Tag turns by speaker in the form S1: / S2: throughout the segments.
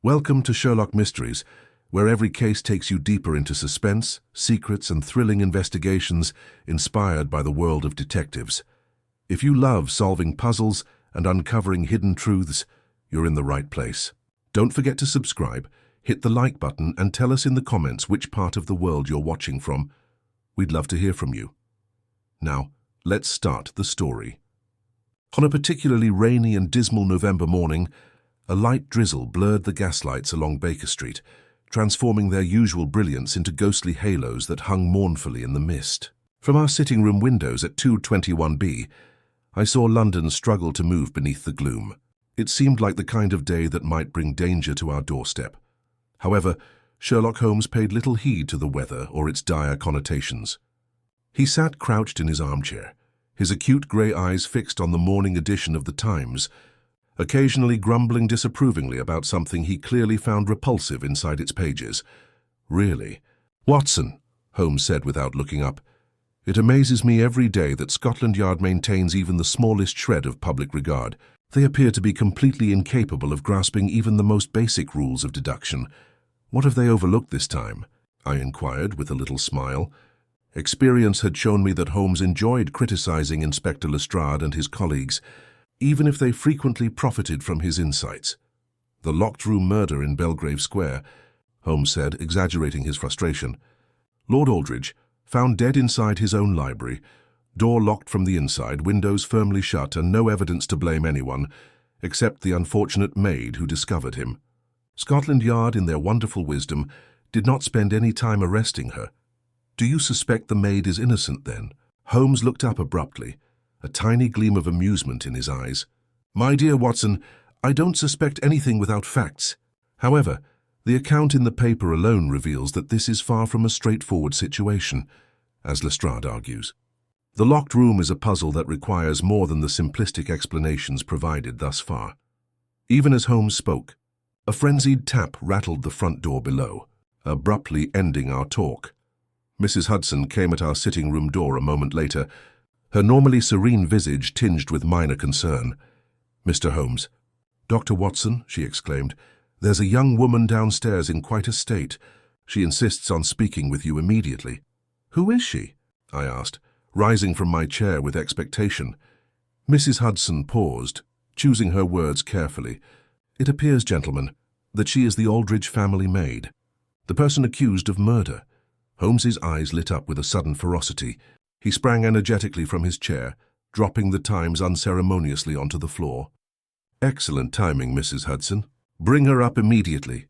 S1: Welcome to Sherlock Mysteries, where every case takes you deeper into suspense, secrets, and thrilling investigations inspired by the world of detectives. If you love solving puzzles and uncovering hidden truths, you're in the right place. Don't forget to subscribe, hit the like button, and tell us in the comments which part of the world you're watching from. We'd love to hear from you. Now, let's start the story. On a particularly rainy and dismal November morning, a light drizzle blurred the gaslights along Baker Street, transforming their usual brilliance into ghostly halos that hung mournfully in the mist. From our sitting room windows at 221B, I saw London struggle to move beneath the gloom. It seemed like the kind of day that might bring danger to our doorstep. However, Sherlock Holmes paid little heed to the weather or its dire connotations. He sat crouched in his armchair, his acute grey eyes fixed on the morning edition of the Times, occasionally grumbling disapprovingly about something he clearly found repulsive inside its pages. "Really? Watson," Holmes said without looking up, "it amazes me every day that Scotland Yard maintains even the smallest shred of public regard. They appear to be completely incapable of grasping even the most basic rules of deduction. What have they overlooked this time?" I inquired with a little smile. Experience had shown me that Holmes enjoyed criticizing Inspector Lestrade and his colleagues, even if they frequently profited from his insights. "The locked-room murder in Belgrave Square," Holmes said, exaggerating his frustration. "Lord Aldridge, found dead inside his own library, door locked from the inside, windows firmly shut, and no evidence to blame anyone, except the unfortunate maid who discovered him. Scotland Yard, in their wonderful wisdom, did not spend any time arresting her. Do you suspect the maid is innocent, then?" Holmes looked up abruptly, a tiny gleam of amusement in his eyes. "My dear Watson, I don't suspect anything without facts. However, the account in the paper alone reveals that this is far from a straightforward situation, as Lestrade argues. The locked room is a puzzle that requires more than the simplistic explanations provided thus far." Even as Holmes spoke, a frenzied tap rattled the front door below, abruptly ending our talk. Mrs. Hudson came at our sitting room door a moment later, her normally serene visage tinged with minor concern. "Mr. Holmes." "Dr. Watson," she exclaimed, "there's a young woman downstairs in quite a state. She insists on speaking with you immediately." "Who is she?" I asked, rising from my chair with expectation. Mrs. Hudson paused, choosing her words carefully. "It appears, gentlemen, that she is the Aldridge family maid, the person accused of murder." Holmes's eyes lit up with a sudden ferocity. He sprang energetically from his chair, dropping the Times unceremoniously onto the floor. "Excellent timing, Mrs. Hudson. Bring her up immediately."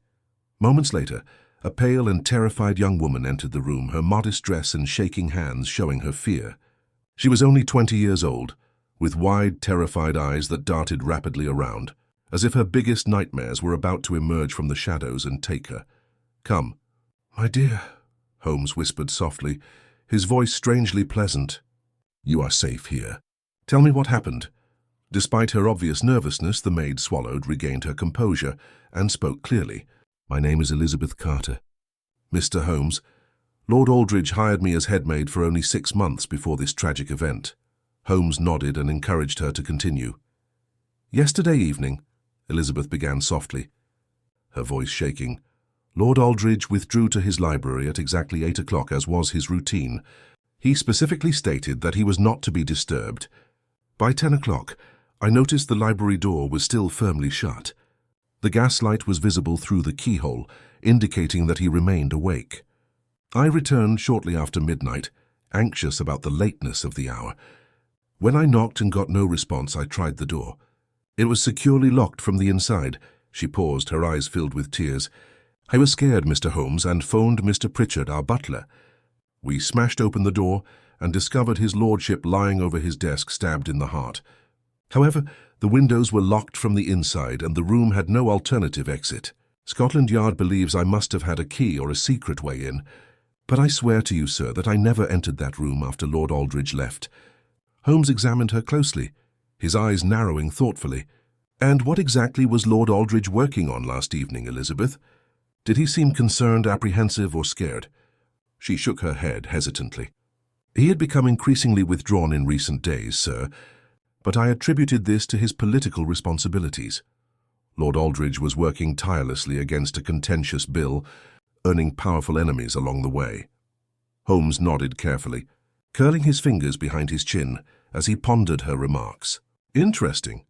S1: Moments later, a pale and terrified young woman entered the room, her modest dress and shaking hands showing her fear. She was only 20 years old, with wide, terrified eyes that darted rapidly around, as if her biggest nightmares were about to emerge from the shadows and take her. "Come." "My dear," Holmes whispered softly, his voice strangely pleasant. "You are safe here. Tell me what happened." Despite her obvious nervousness, the maid swallowed, regained her composure, and spoke clearly. "My name is Elizabeth Carter. Mr. Holmes, Lord Aldridge hired me as headmaid for only 6 months before this tragic event." Holmes nodded and encouraged her to continue. "Yesterday evening," Elizabeth began softly, her voice shaking, "Lord Aldridge withdrew to his library at exactly 8 o'clock, as was his routine. He specifically stated that he was not to be disturbed. By 10 o'clock, I noticed the library door was still firmly shut. The gaslight was visible through the keyhole, indicating that he remained awake. I returned shortly after midnight, anxious about the lateness of the hour. When I knocked and got no response, I tried the door. It was securely locked from the inside." She paused, her eyes filled with tears. "I was scared, Mr. Holmes, and phoned Mr. Pritchard, our butler. We smashed open the door and discovered his lordship lying over his desk, stabbed in the heart. However, the windows were locked from the inside and the room had no alternative exit. Scotland Yard believes I must have had a key or a secret way in, but I swear to you, sir, that I never entered that room after Lord Aldridge left." Holmes examined her closely, his eyes narrowing thoughtfully. "And what exactly was Lord Aldridge working on last evening, Elizabeth? Did he seem concerned, apprehensive, or scared?" She shook her head hesitantly. "He had become increasingly withdrawn in recent days, sir, but I attributed this to his political responsibilities. Lord Aldridge was working tirelessly against a contentious bill, earning powerful enemies along the way. Holmes nodded carefully, curling his fingers behind his chin as he pondered her remarks. Interesting.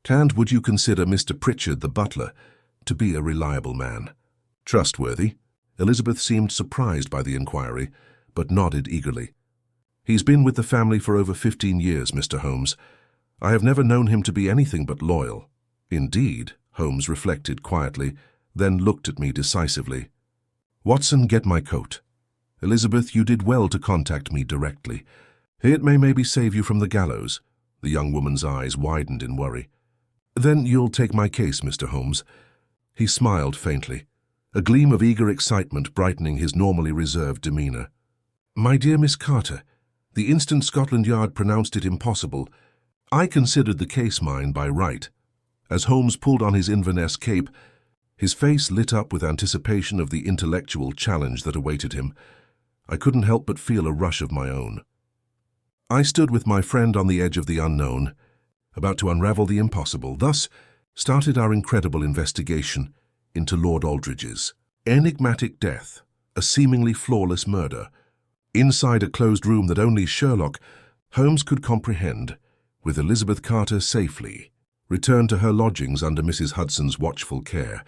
S1: And would you consider Mr. Pritchard, the butler, to be a reliable man? Trustworthy? Elizabeth seemed surprised by the inquiry, but nodded eagerly. He's been with the family for over 15 years, Mr. Holmes. I have never known him to be anything but loyal. Indeed, Holmes reflected quietly, then looked at me decisively. Watson, get my coat. Elizabeth, you did well to contact me directly. It may maybe save you from the gallows. The young woman's eyes widened in worry. Then you'll take my case, Mr. Holmes. He smiled faintly, a gleam of eager excitement brightening his normally reserved demeanor. My dear Miss Carter, the instant Scotland Yard pronounced it impossible, I considered the case mine by right. As Holmes pulled on his Inverness cape, his face lit up with anticipation of the intellectual challenge that awaited him. I couldn't help but feel a rush of my own. I stood with my friend on the edge of the unknown, about to unravel the impossible. Thus started our incredible investigation into Lord Aldridge's enigmatic death, a seemingly flawless murder. Inside a closed room that only Sherlock Holmes could comprehend, with Elizabeth Carter safely returned to her lodgings under Mrs. Hudson's watchful care,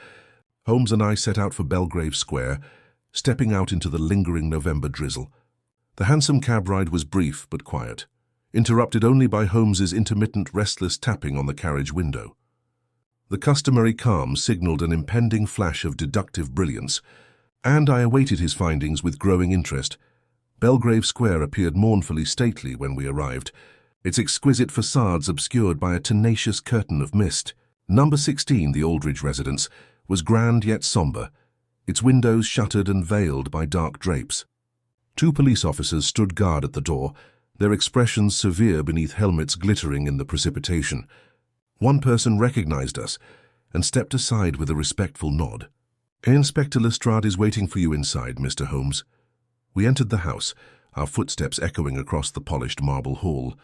S1: Holmes and I set out for Belgrave Square, stepping out into the lingering November drizzle. The hansom cab ride was brief but quiet, interrupted only by Holmes's intermittent restless tapping on the carriage window. The customary calm signaled an impending flash of deductive brilliance, and I awaited his findings with growing interest. Belgrave Square appeared mournfully stately when we arrived, its exquisite facades obscured by a tenacious curtain of mist. Number 16, the Aldridge residence, was grand yet somber, its windows shuttered and veiled by dark drapes. 2 police officers stood guard at the door, their expressions severe beneath helmets glittering in the precipitation. One person recognized us and stepped aside with a respectful nod. Inspector Lestrade is waiting for you inside, Mr. Holmes. We entered the house, our footsteps echoing across the polished marble hall.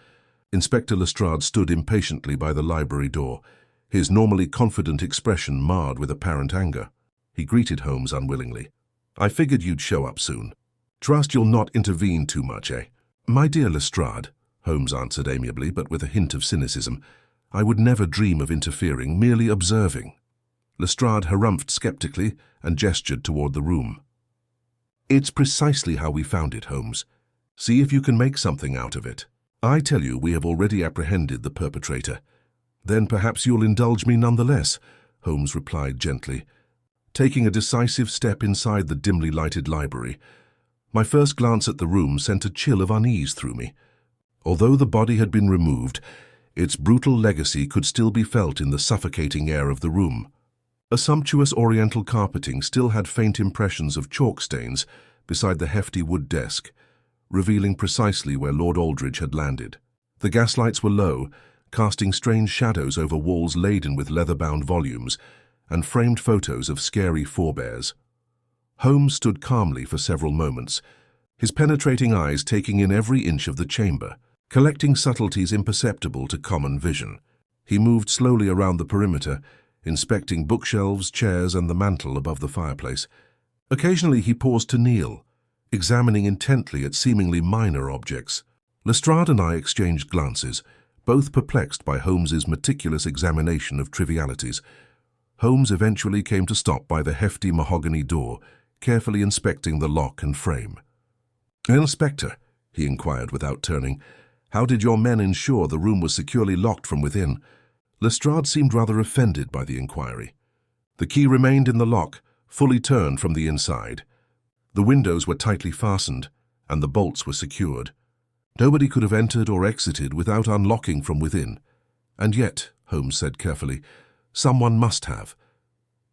S1: Inspector Lestrade stood impatiently by the library door, his normally confident expression marred with apparent anger. He greeted Holmes unwillingly. I figured you'd show up soon. Trust you'll not intervene too much, eh? My dear Lestrade, Holmes answered amiably, but with a hint of cynicism, I would never dream of interfering, merely observing. Lestrade harumphed skeptically and gestured toward the room. It's precisely how we found it, Holmes. See if you can make something out of it. I tell you, we have already apprehended the perpetrator. Then perhaps you'll indulge me nonetheless, Holmes replied gently, taking a decisive step inside the dimly lighted library. My first glance at the room sent a chill of unease through me. Although the body had been removed, its brutal legacy could still be felt in the suffocating air of the room. A sumptuous oriental carpeting still had faint impressions of chalk stains beside the hefty wood desk, revealing precisely where Lord Aldridge had landed. The gaslights were low, casting strange shadows over walls laden with leather-bound volumes and framed photos of scary forebears. Holmes stood calmly for several moments, his penetrating eyes taking in every inch of the chamber, collecting subtleties imperceptible to common vision. He moved slowly around the perimeter, inspecting bookshelves, chairs, and the mantel above the fireplace. Occasionally he paused to kneel, examining intently at seemingly minor objects. Lestrade and I exchanged glances, both perplexed by Holmes's meticulous examination of trivialities. Holmes eventually came to stop by the hefty mahogany door, carefully inspecting the lock and frame. "Inspector," he inquired without turning, "how did your men ensure the room was securely locked from within?" Lestrade seemed rather offended by the inquiry. The key remained in the lock, fully turned from the inside. The windows were tightly fastened, and the bolts were secured. Nobody could have entered or exited without unlocking from within. And yet, Holmes said carefully, someone must have.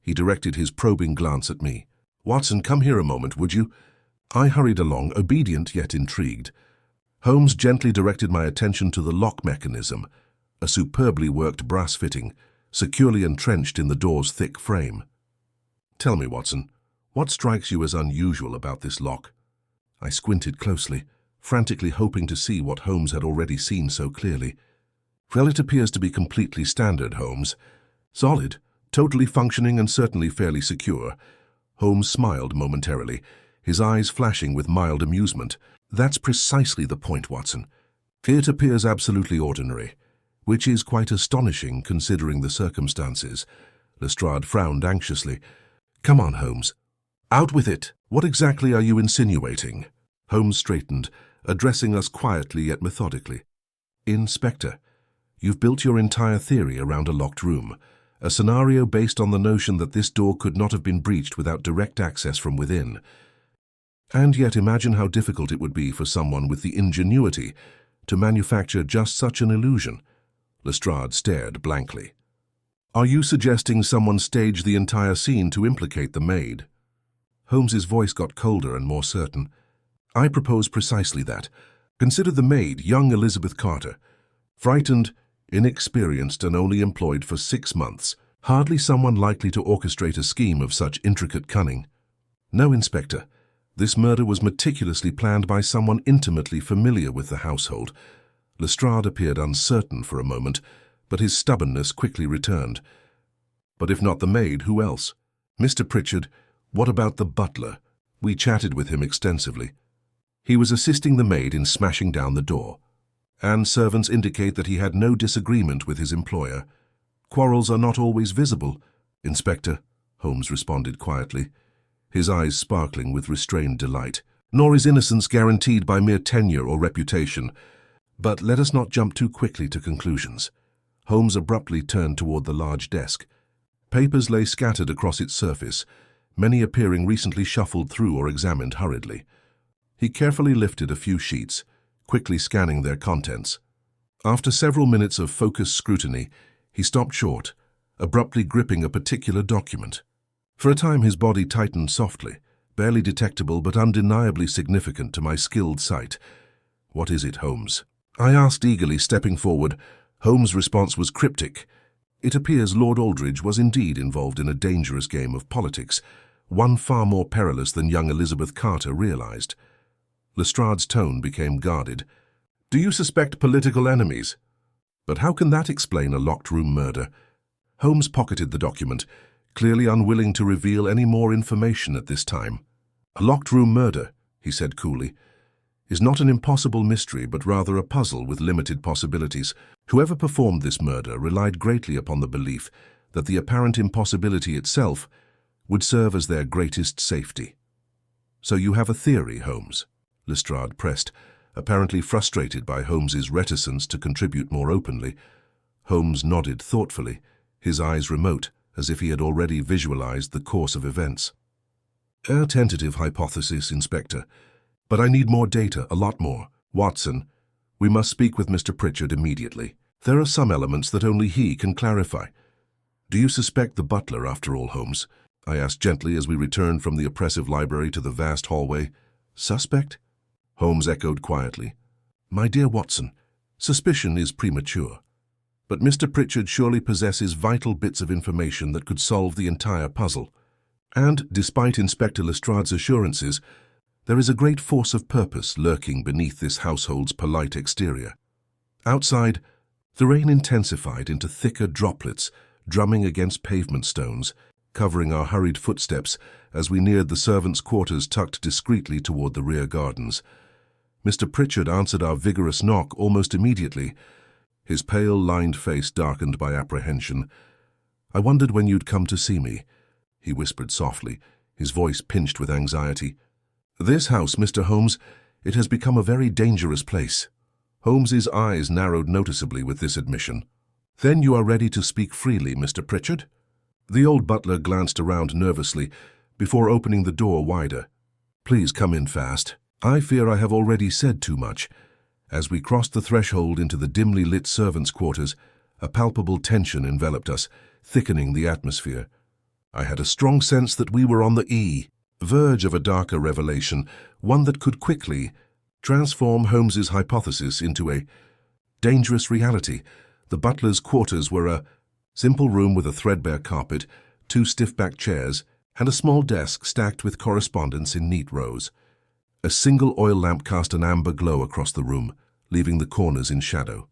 S1: He directed his probing glance at me. "Watson, come here a moment, would you?" I hurried along, obedient yet intrigued. Holmes gently directed my attention to the lock mechanism, a superbly worked brass fitting, securely entrenched in the door's thick frame. "Tell me, Watson, what strikes you as unusual about this lock?" I squinted closely, frantically hoping to see what Holmes had already seen so clearly. "Well, it appears to be completely standard, Holmes. Solid, Totally functioning and certainly fairly secure. Holmes smiled momentarily, his eyes flashing with mild amusement. That's precisely the point, Watson. It appears absolutely ordinary, which is quite astonishing considering the circumstances. Lestrade frowned anxiously. Come on, Holmes. Out with it. What exactly are you insinuating? Holmes straightened, addressing us quietly yet methodically. Inspector, you've built your entire theory around a locked room, a scenario based on the notion that this door could not have been breached without direct access from within. And yet imagine how difficult it would be for someone with the ingenuity to manufacture just such an illusion. Lestrade stared blankly. Are you suggesting someone staged the entire scene to implicate the maid? Holmes's voice got colder and more certain. I propose precisely that. Consider the maid, young Elizabeth Carter. Frightened, inexperienced, and only employed for 6 months. Hardly someone likely to orchestrate a scheme of such intricate cunning. No, Inspector. This murder was meticulously planned by someone intimately familiar with the household. Lestrade appeared uncertain for a moment, but his stubbornness quickly returned. But if not the maid, who else? Mr. Pritchard, what about the butler? We chatted with him extensively. He was assisting the maid in smashing down the door, and servants indicate that he had no disagreement with his employer. Quarrels are not always visible, Inspector, Holmes responded quietly, his eyes sparkling with restrained delight. Nor is innocence guaranteed by mere tenure or reputation. But let us not jump too quickly to conclusions. Holmes abruptly turned toward the large desk. Papers lay scattered across its surface, many appearing recently shuffled through or examined hurriedly. He carefully lifted a few sheets, quickly scanning their contents. After several minutes of focused scrutiny, he stopped short, abruptly gripping a particular document. For a time his body tightened softly, barely detectable but undeniably significant to my skilled sight. What is it, Holmes? I asked eagerly, stepping forward. Holmes' response was cryptic. It appears Lord Aldridge was indeed involved in a dangerous game of politics, one far more perilous than young Elizabeth Carter realized. Lestrade's tone became guarded. Do you suspect political enemies? But how can that explain a locked-room murder? Holmes pocketed the document, clearly unwilling to reveal any more information at this time. A locked-room murder, he said coolly, is not an impossible mystery but rather a puzzle with limited possibilities. Whoever performed this murder relied greatly upon the belief that the apparent impossibility itself would serve as their greatest safety. So you have a theory, Holmes? Lestrade pressed, apparently frustrated by Holmes's reticence to contribute more openly. Holmes nodded thoughtfully, his eyes remote, as if he had already visualized the course of events. A tentative hypothesis, Inspector. But I need more data, a lot more. Watson, we must speak with Mr. Pritchard immediately. There are some elements that only he can clarify. Do you suspect the butler, after all, Holmes? I asked gently as we returned from the oppressive library to the vast hallway. Suspect? Holmes echoed quietly. My dear Watson, suspicion is premature. But Mr. Pritchard surely possesses vital bits of information that could solve the entire puzzle. And, despite Inspector Lestrade's assurances, there is a great force of purpose lurking beneath this household's polite exterior. Outside, the rain intensified into thicker droplets, drumming against pavement stones, covering our hurried footsteps as we neared the servants' quarters tucked discreetly toward the rear gardens. Mr. Pritchard answered our vigorous knock almost immediately, his pale, lined face darkened by apprehension. I wondered when you'd come to see me, he whispered softly, his voice pinched with anxiety. This house, Mr. Holmes, it has become a very dangerous place. Holmes's eyes narrowed noticeably with this admission. Then you are ready to speak freely, Mr. Pritchard? The old butler glanced around nervously before opening the door wider. Please come in fast. I fear I have already said too much. As we crossed the threshold into the dimly lit servants' quarters, a palpable tension enveloped us, thickening the atmosphere. I had a strong sense that we were on the verge of a darker revelation, one that could quickly transform Holmes's hypothesis into a dangerous reality. The butler's quarters were a simple room with a threadbare carpet, 2 stiff-backed chairs, and a small desk stacked with correspondence in neat rows. A single oil lamp cast an amber glow across the room, leaving the corners in shadow.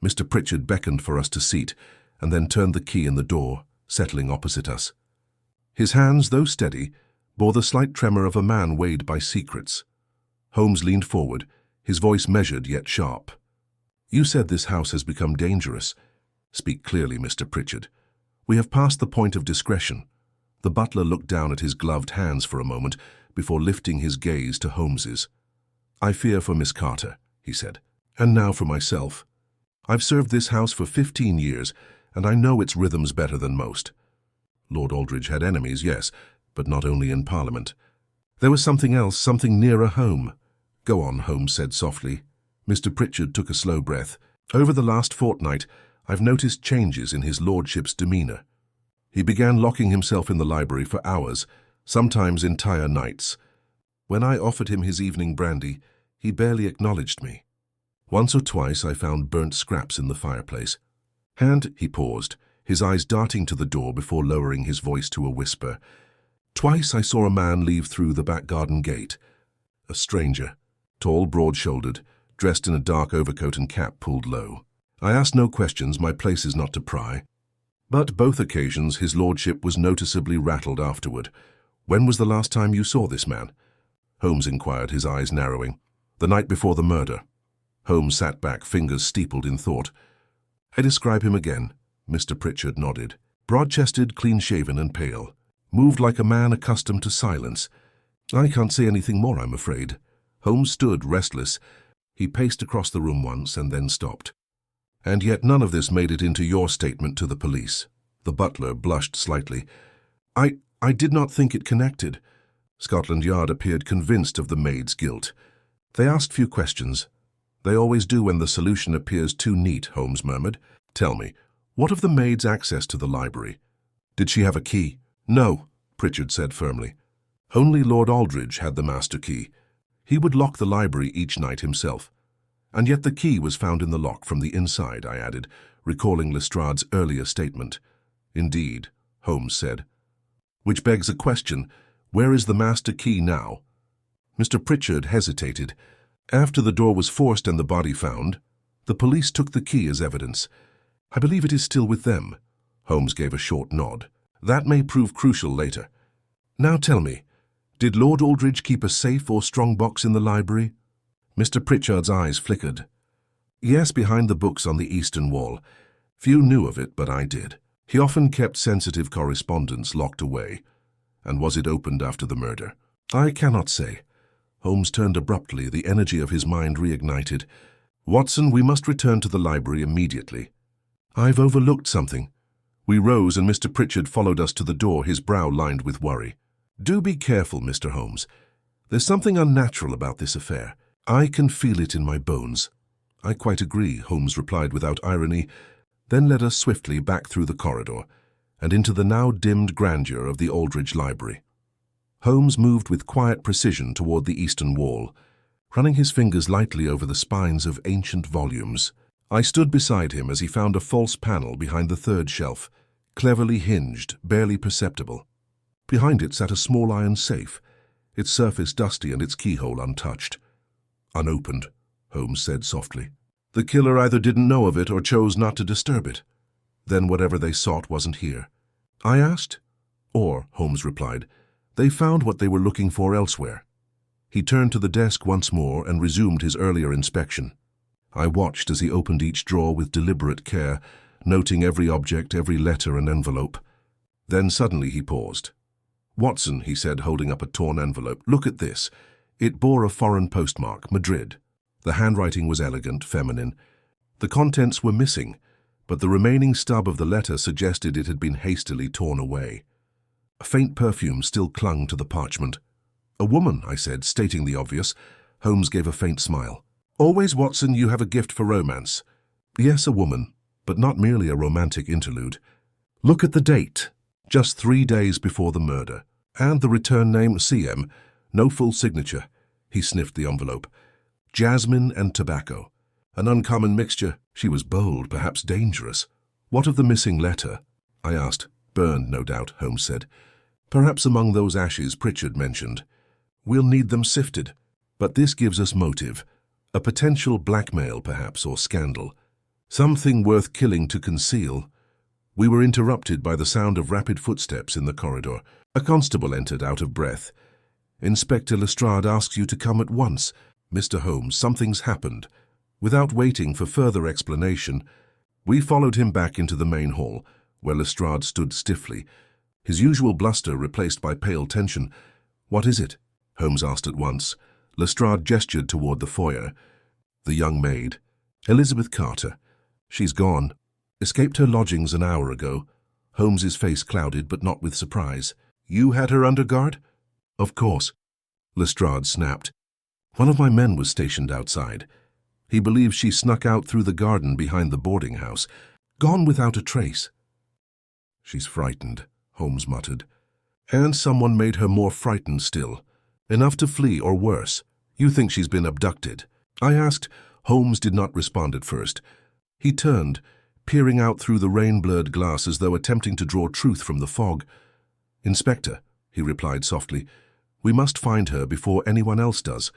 S1: Mr. Pritchard beckoned for us to seat, and then turned the key in the door, settling opposite us. His hands, though steady, bore the slight tremor of a man weighed by secrets. Holmes leaned forward, his voice measured yet sharp. "You said this house has become dangerous. Speak clearly, Mr. Pritchard. We have passed the point of discretion." The butler looked down at his gloved hands for a moment before lifting his gaze to Holmes's. "I fear for Miss Carter," he said, "and now for myself. I've served this house for 15 years, and I know its rhythms better than most. Lord Aldridge had enemies, yes, but not only in Parliament. There was something else, something nearer home." "Go on," Holmes said softly. Mr. Pritchard took a slow breath. "Over the last fortnight, I've noticed changes in his lordship's demeanour. He began locking himself in the library for hours, sometimes entire nights. When I offered him his evening brandy, he barely acknowledged me. Once or twice I found burnt scraps in the fireplace. And," he paused, his eyes darting to the door before lowering his voice to a whisper, "twice I saw a man leave through the back garden gate. A stranger, tall, broad-shouldered, dressed in a dark overcoat and cap pulled low. I asked no questions, my place is not to pry. But both occasions his lordship was noticeably rattled afterward. When was the last time you saw this man?" Holmes inquired, his eyes narrowing. "The night before the murder." Holmes sat back, fingers steepled in thought. "I describe him again." Mr. Pritchard nodded. "Broad-chested, clean-shaven and pale. Moved like a man accustomed to silence. I can't say anything more, I'm afraid." Holmes stood, restless. He paced across the room once and then stopped. "And yet none of this made it into your statement to the police." The butler blushed slightly. I did not think it connected." Scotland Yard appeared convinced of the maid's guilt. "They asked few questions. They always do when the solution appears too neat," Holmes murmured. "Tell me, what of the maid's access to the library? Did she have a key?" "No," Pritchard said firmly. "Only Lord Aldridge had the master key. He would lock the library each night himself. And yet the key was found in the lock from the inside," I added, recalling Lestrade's earlier statement. "Indeed," Holmes said. "Which begs a question. Where is the master key now?" Mr. Pritchard hesitated. "After the door was forced and the body found, the police took the key as evidence. I believe it is still with them." Holmes gave a short nod. "That may prove crucial later. Now tell me, did Lord Aldridge keep a safe or strong box in the library?" Mr. Pritchard's eyes flickered. "Yes, behind the books on the eastern wall. Few knew of it, but I did. He often kept sensitive correspondence locked away. And was it opened after the murder?" "I cannot say." Holmes turned abruptly, the energy of his mind reignited. "Watson, we must return to the library immediately." "I've overlooked something." We rose and Mr. Pritchard followed us to the door, his brow lined with worry. "Do be careful, Mr. Holmes. There's something unnatural about this affair. I can feel it in my bones." "I quite agree," Holmes replied without irony, then led us swiftly back through the corridor and into the now dimmed grandeur of the Aldridge Library. Holmes moved with quiet precision toward the eastern wall, running his fingers lightly over the spines of ancient volumes. I stood beside him as he found a false panel behind the third shelf, cleverly hinged, barely perceptible. Behind it sat a small iron safe, its surface dusty and its keyhole untouched. "Unopened," Holmes said softly. "The killer either didn't know of it or chose not to disturb it. Then whatever they sought wasn't here." I asked. "Or," Holmes replied, "they found what they were looking for elsewhere." He turned to the desk once more and resumed his earlier inspection. I watched as he opened each drawer with deliberate care, noting every object, every letter and envelope. Then suddenly he paused. "Watson," he said, holding up a torn envelope, "look at this." It bore a foreign postmark, Madrid. The handwriting was elegant, feminine. The contents were missing, but the remaining stub of the letter suggested it had been hastily torn away. A faint perfume still clung to the parchment. "A woman," I said, stating the obvious. Holmes gave a faint smile. "Always, Watson, you have a gift for romance." "Yes, a woman, but not merely a romantic interlude. Look at the date, just 3 days before the murder. And the return name, CM, no full signature." He sniffed the envelope. "Jasmine and tobacco. An uncommon mixture." She was bold, perhaps dangerous. "What of the missing letter?" I asked. "Burned, no doubt," Holmes said. "Perhaps among those ashes Pritchard mentioned. We'll need them sifted. But this gives us motive. A potential blackmail, perhaps, or scandal. Something worth killing to conceal." We were interrupted by the sound of rapid footsteps in the corridor. A constable entered out of breath. "Inspector Lestrade asks you to come at once. Mr. Holmes, something's happened." Without waiting for further explanation, we followed him back into the main hall, where Lestrade stood stiffly, his usual bluster replaced by pale tension. "What is it?" Holmes asked at once. Lestrade gestured toward the foyer. "The young maid, Elizabeth Carter. She's gone. Escaped her lodgings an hour ago." Holmes's face clouded, but not with surprise. "You had her under guard?" "Of course," Lestrade snapped. "One of my men was stationed outside. He believes she snuck out through the garden behind the boarding house, gone without a trace." "She's frightened," Holmes muttered. "And someone made her more frightened still. Enough to flee or worse. You think she's been abducted?" I asked. Holmes did not respond at first. He turned, peering out through the rain-blurred glass as though attempting to draw truth from the fog. "Inspector," he replied softly, "we must find her before anyone else does.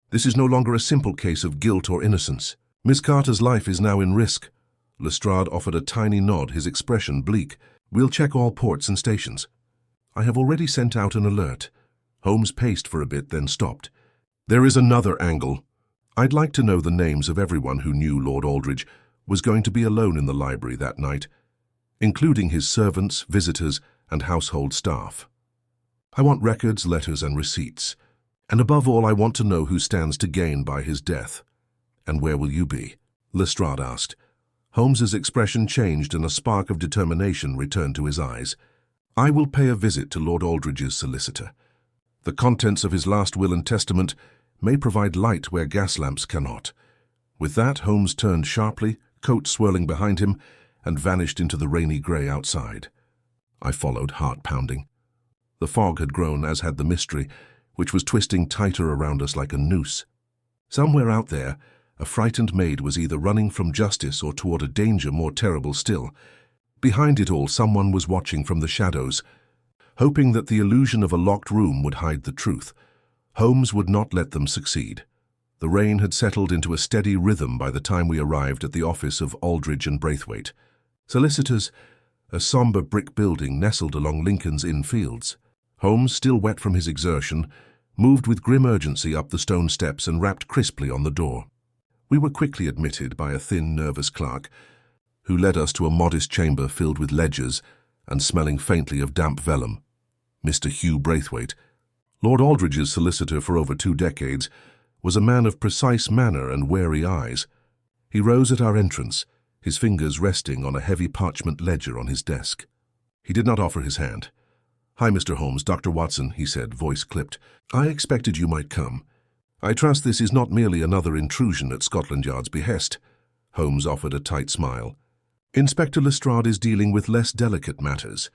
S1: This is no longer a simple case of guilt or innocence. Miss Carter's life is now in risk." Lestrade offered a tiny nod, his expression bleak. "We'll check all ports and stations. I have already sent out an alert." Holmes paced for a bit, then stopped. "There is another angle. I'd like to know the names of everyone who knew Lord Aldridge was going to be alone in the library that night, including his servants, visitors, and household staff. I want records, letters, and receipts. And above all, I want to know who stands to gain by his death." "And where will you be?" Lestrade asked. Holmes's expression changed and a spark of determination returned to his eyes. "I will pay a visit to Lord Aldridge's solicitor. The contents of his last will and testament may provide light where gas lamps cannot." With that, Holmes turned sharply, coat swirling behind him, and vanished into the rainy grey outside. I followed, heart pounding. The fog had grown, as had the mystery, which was twisting tighter around us like a noose. Somewhere out there, a frightened maid was either running from justice or toward a danger more terrible still. Behind it all, someone was watching from the shadows, hoping that the illusion of a locked room would hide the truth. Holmes would not let them succeed. The rain had settled into a steady rhythm by the time we arrived at the office of Aldridge and Braithwaite. Solicitors, a somber brick building nestled along Lincoln's Inn Fields. Holmes, still wet from his exertion, moved with grim urgency up the stone steps and rapped crisply on the door. We were quickly admitted by a thin, nervous clerk, who led us to a modest chamber filled with ledgers and smelling faintly of damp vellum. Mr. Hugh Braithwaite, Lord Aldridge's solicitor for over 2 decades, was a man of precise manner and wary eyes. He rose at our entrance, his fingers resting on a heavy parchment ledger on his desk. He did not offer his hand. "Hi, Mr. Holmes, Dr. Watson," he said, voice clipped. "I expected you might come. I trust this is not merely another intrusion at Scotland Yard's behest." Holmes offered a tight smile. "Inspector Lestrade is dealing with less delicate matters.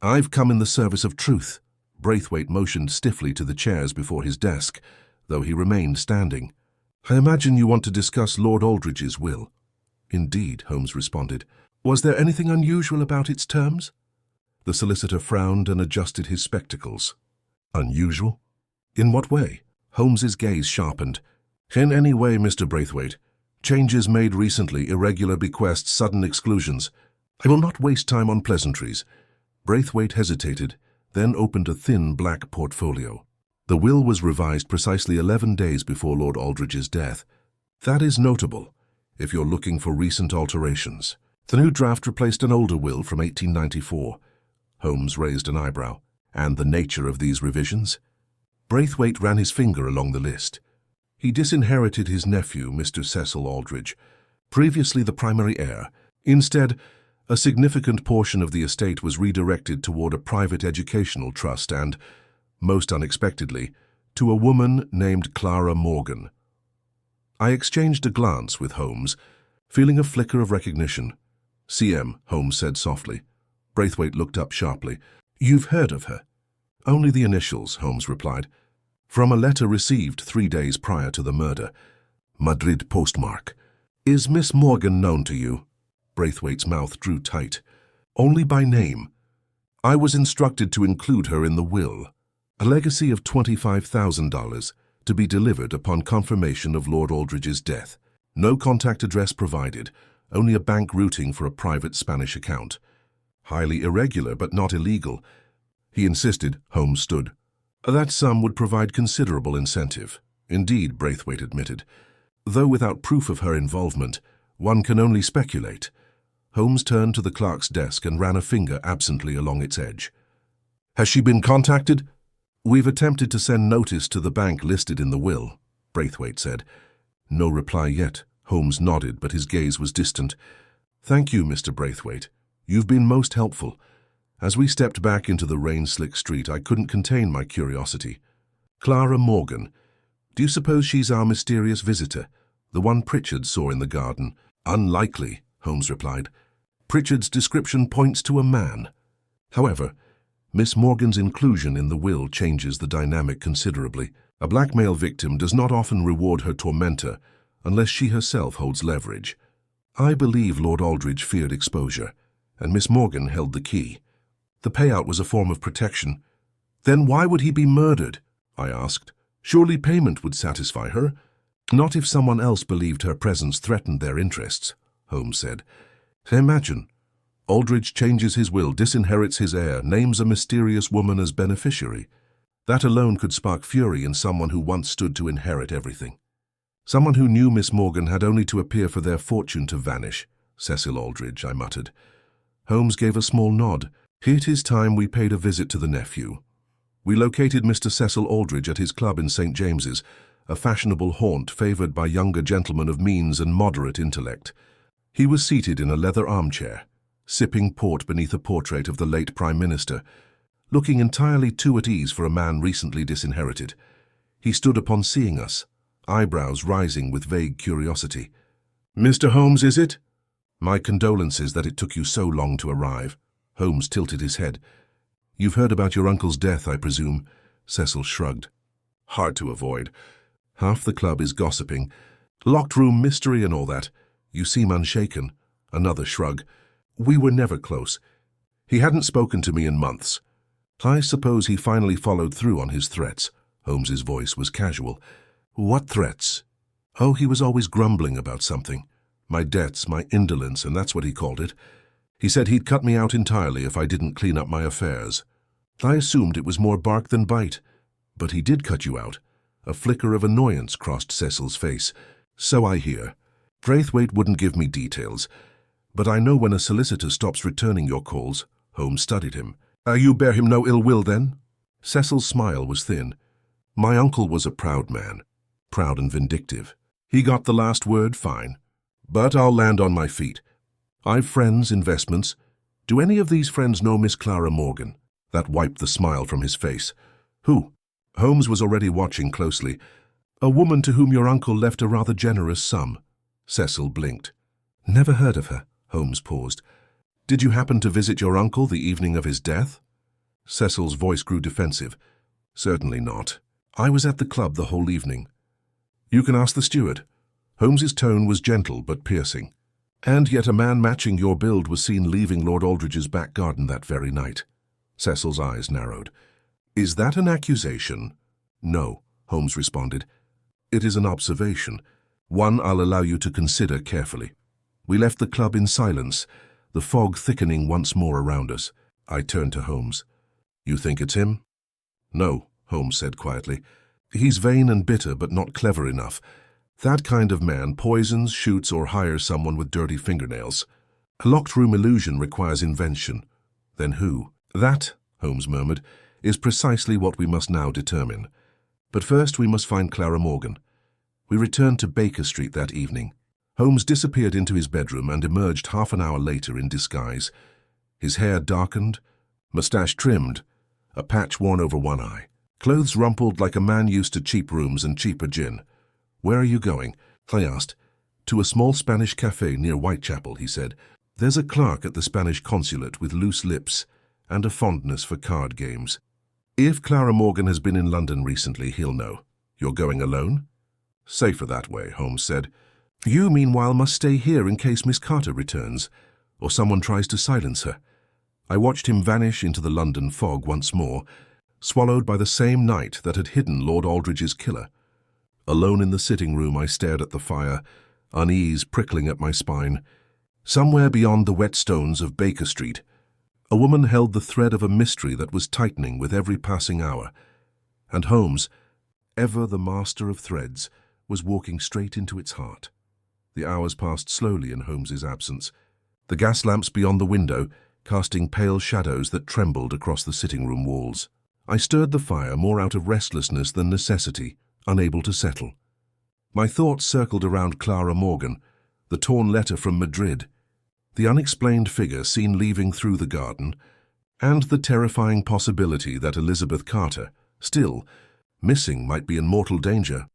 S1: I've come in the service of truth." Braithwaite motioned stiffly to the chairs before his desk, though he remained standing. "I imagine you want to discuss Lord Aldridge's will." "Indeed," Holmes responded. "Was there anything unusual about its terms?" The solicitor frowned and adjusted his spectacles. "Unusual? In what way?" Holmes's gaze sharpened. "In any way, Mr. Braithwaite. Changes made recently, irregular bequests, sudden exclusions. I will not waste time on pleasantries." Braithwaite hesitated, then opened a thin black portfolio. The will was revised precisely 11 days before Lord Aldridge's death. "That is notable, if you're looking for recent alterations. The new draft replaced an older will from 1894. Holmes raised an eyebrow. "And the nature of these revisions?" Braithwaite ran his finger along the list. "He disinherited his nephew, Mr. Cecil Aldridge, previously the primary heir. Instead, a significant portion of the estate was redirected toward a private educational trust and, most unexpectedly, to a woman named Clara Morgan." I exchanged a glance with Holmes, feeling a flicker of recognition. "CM," Holmes said softly. Braithwaite looked up sharply. "You've heard of her?" "Only the initials," Holmes replied. "From a letter received 3 days prior to the murder. Madrid postmark." "Is Miss Morgan known to you?" Braithwaite's mouth drew tight. "Only by name. I was instructed to include her in the will. A legacy of $25,000 to be delivered upon confirmation of Lord Aldridge's death. No contact address provided, only a bank routing for a private Spanish account. Highly irregular, but not illegal. He insisted. Holmes stood. That sum would provide considerable incentive. Indeed, Braithwaite admitted. Though without proof of her involvement, one can only speculate. Holmes turned to the clerk's desk and ran a finger absently along its edge. Has she been contacted? We've attempted to send notice to the bank listed in the will, Braithwaite said. No reply yet. Holmes nodded, but his gaze was distant. Thank you, Mr. Braithwaite. You've been most helpful. As we stepped back into the rain-slick street, I couldn't contain my curiosity. Clara Morgan. Do you suppose she's our mysterious visitor, the one Pritchard saw in the garden? Unlikely, Holmes replied. Pritchard's description points to a man. However, Miss Morgan's inclusion in the will changes the dynamic considerably. A blackmail victim does not often reward her tormentor unless she herself holds leverage. I believe Lord Aldridge feared exposure, and Miss Morgan held the key. The payout was a form of protection. Then why would he be murdered? I asked. Surely payment would satisfy her. Not if someone else believed her presence threatened their interests, Holmes said. Imagine. Aldridge changes his will, disinherits his heir, names a mysterious woman as beneficiary. That alone could spark fury in someone who once stood to inherit everything. Someone who knew Miss Morgan had only to appear for their fortune to vanish. Cecil Aldridge, I muttered. Holmes gave a small nod. It is time we paid a visit to the nephew. We located Mr. Cecil Aldridge at his club in St. James's, a fashionable haunt favoured by younger gentlemen of means and moderate intellect. He was seated in a leather armchair, sipping port beneath a portrait of the late Prime Minister, looking entirely too at ease for a man recently disinherited. He stood upon seeing us, eyebrows rising with vague curiosity. Mr. Holmes, is it? My condolences that it took you so long to arrive. Holmes tilted his head. You've heard about your uncle's death, I presume? Cecil shrugged. Hard to avoid. Half the club is gossiping. Locked room mystery and all that. You seem unshaken. Another shrug. We were never close. He hadn't spoken to me in months. I suppose he finally followed through on his threats. Holmes's voice was casual. What threats? Oh, he was always grumbling about something. My debts, my indolence, and that's what he called it. He said he'd cut me out entirely if I didn't clean up my affairs. I assumed it was more bark than bite. But he did cut you out. A flicker of annoyance crossed Cecil's face. So I hear. Braithwaite wouldn't give me details. But I know when a solicitor stops returning your calls. Holmes studied him. You bear him no ill will, then? Cecil's smile was thin. My uncle was a proud man. Proud and vindictive. He got the last word, fine. But I'll land on my feet. I've friends, investments. Do any of these friends know Miss Clara Morgan? That wiped the smile from his face. Who? Holmes was already watching closely. A woman to whom your uncle left a rather generous sum. Cecil blinked. Never heard of her. Holmes paused. Did you happen to visit your uncle the evening of his death? Cecil's voice grew defensive. Certainly not. I was at the club the whole evening. You can ask the steward. Holmes's tone was gentle but piercing. And yet a man matching your build was seen leaving Lord Aldridge's back garden that very night. Cecil's eyes narrowed. Is that an accusation? No, Holmes responded. It is an observation. One I'll allow you to consider carefully. We left the club in silence, the fog thickening once more around us. I turned to Holmes. You think it's him? No, Holmes said quietly. He's vain and bitter, but not clever enough. That kind of man poisons, shoots, or hires someone with dirty fingernails. A locked-room illusion requires invention. Then who? That, Holmes murmured, is precisely what we must now determine. But first we must find Clara Morgan. We returned to Baker Street that evening. Holmes disappeared into his bedroom and emerged half an hour later in disguise. His hair darkened, moustache trimmed, a patch worn over one eye. Clothes rumpled like a man used to cheap rooms and cheaper gin. Where are you going? I asked. To a small Spanish cafe near Whitechapel, he said. There's a clerk at the Spanish consulate with loose lips and a fondness for card games. If Clara Morgan has been in London recently, he'll know. You're going alone? Safer that way, Holmes said. You, meanwhile, must stay here in case Miss Carter returns, or someone tries to silence her. I watched him vanish into the London fog once more, swallowed by the same night that had hidden Lord Aldridge's killer. Alone in the sitting room, I stared at the fire, unease prickling at my spine. Somewhere beyond the wet stones of Baker Street, A woman held the thread of a mystery that was tightening with every passing hour, and Holmes, ever the master of threads, was walking straight into its heart. The hours passed slowly in Holmes's absence, the gas lamps beyond the window casting pale shadows that trembled across the sitting-room walls. I stirred the fire more out of restlessness than necessity, unable to settle. My thoughts circled around Clara Morgan, the torn letter from Madrid, the unexplained figure seen leaving through the garden, and the terrifying possibility that Elizabeth Carter, still missing, might be in mortal danger.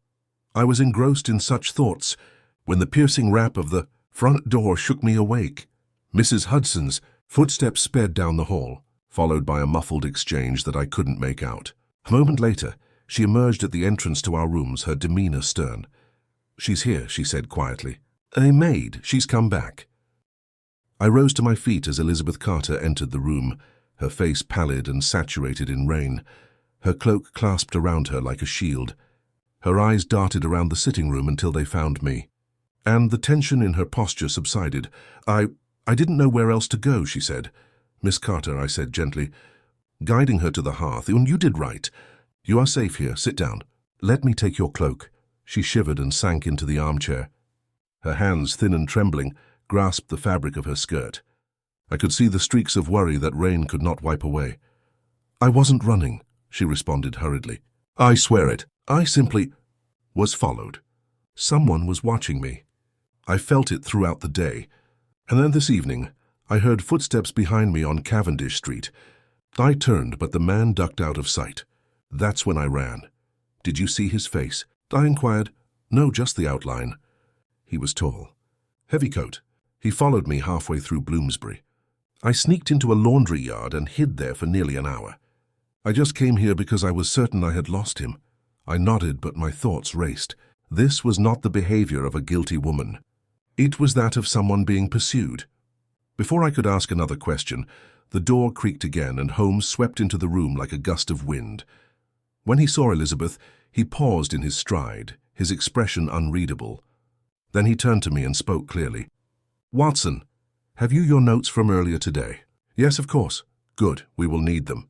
S1: I was engrossed in such thoughts when the piercing rap of the front door shook me awake. Mrs. Hudson's footsteps sped down the hall, followed by a muffled exchange that I couldn't make out. A moment later, she emerged at the entrance to our rooms, her demeanor stern. "She's here," she said quietly. "A maid. She's come back." I rose to my feet as Elizabeth Carter entered the room, her face pallid and saturated in rain, her cloak clasped around her like a shield. Her eyes darted around the sitting room until they found me, and the tension in her posture subsided. I didn't know where else to go," she said. "Miss Carter," I said gently, guiding her to the hearth. "You did right. You are safe here. Sit down. Let me take your cloak." She shivered and sank into the armchair. Her hands, thin and trembling, grasped the fabric of her skirt. I could see the streaks of worry that rain could not wipe away. "I wasn't running," she responded hurriedly. "I swear it. I simply was followed. Someone was watching me. I felt it throughout the day. And then this evening, I heard footsteps behind me on Cavendish Street. I turned, but the man ducked out of sight. That's when I ran." "Did you see his face?" I inquired. "No, just the outline." "He was tall. Heavy coat. He followed me halfway through Bloomsbury. I sneaked into a laundry yard and hid there for nearly an hour. I just came here because I was certain I had lost him." I nodded, but my thoughts raced. This was not the behavior of a guilty woman. It was that of someone being pursued. Before I could ask another question, the door creaked again and Holmes swept into the room like a gust of wind. When he saw Elizabeth, he paused in his stride, his expression unreadable. Then he turned to me and spoke clearly. "Watson, have you your notes from earlier today?" "Yes, of course." "Good, we will need them.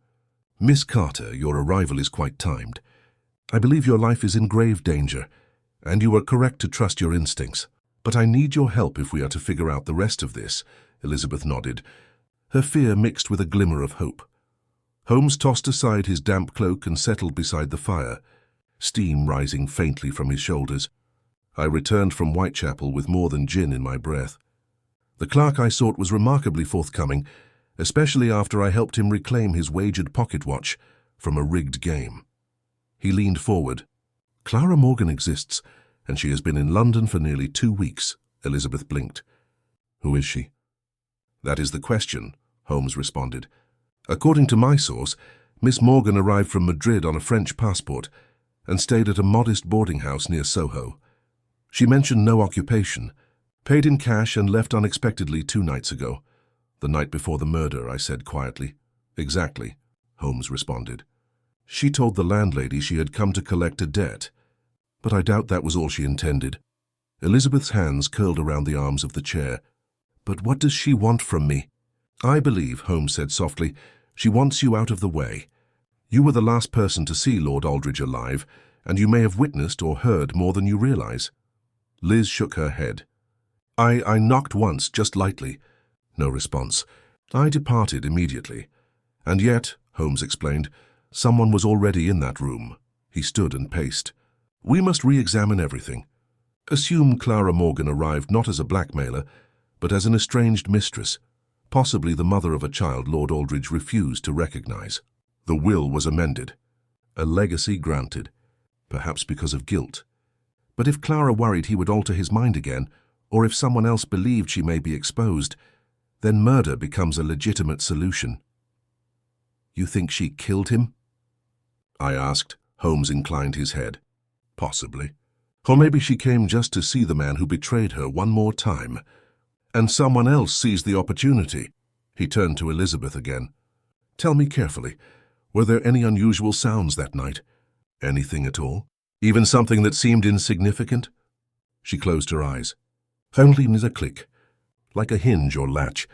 S1: Miss Carter, your arrival is quite timed. I believe your life is in grave danger, and you are correct to trust your instincts. But I need your help if we are to figure out the rest of this." Elizabeth nodded, her fear mixed with a glimmer of hope. Holmes tossed aside his damp cloak and settled beside the fire, steam rising faintly from his shoulders. I returned from Whitechapel with more than gin in my breath. The clerk I sought was remarkably forthcoming, especially after I helped him reclaim his wagered pocket watch from a rigged game. He leaned forward. "Clara Morgan exists, and she has been in London for nearly 2 weeks." Elizabeth blinked. "Who is she?" "That is the question," Holmes responded. "According to my source, Miss Morgan arrived from Madrid on a French passport and stayed at a modest boarding house near Soho. She mentioned no occupation, paid in cash and left unexpectedly 2 nights ago." "The night before the murder," I said quietly. "Exactly," Holmes responded. "She told the landlady she had come to collect a debt, but I doubt that was all she intended." Elizabeth's hands curled around the arms of the chair. "But what does she want from me?" "I believe," Holmes said softly, "she wants you out of the way. You were the last person to see Lord Aldridge alive, and you may have witnessed or heard more than you realize." Liz shook her head. I knocked once, just lightly." No response. "I departed immediately. And yet," Holmes explained, "someone was already in that room." He stood and paced. "We must re-examine everything. Assume Clara Morgan arrived not as a blackmailer, but as an estranged mistress, possibly the mother of a child Lord Aldridge refused to recognize. The will was amended. A legacy granted, perhaps because of guilt. But if Clara worried he would alter his mind again, or if someone else believed she may be exposed, then murder becomes a legitimate solution." "You think she killed him?" I asked. Holmes inclined his head. "Possibly. Or maybe she came just to see the man who betrayed her one more time. And someone else seized the opportunity." He turned to Elizabeth again. "Tell me carefully, were there any unusual sounds that night? Anything at all? Even something that seemed insignificant?" She closed her eyes. "Only a click, like a hinge or latch,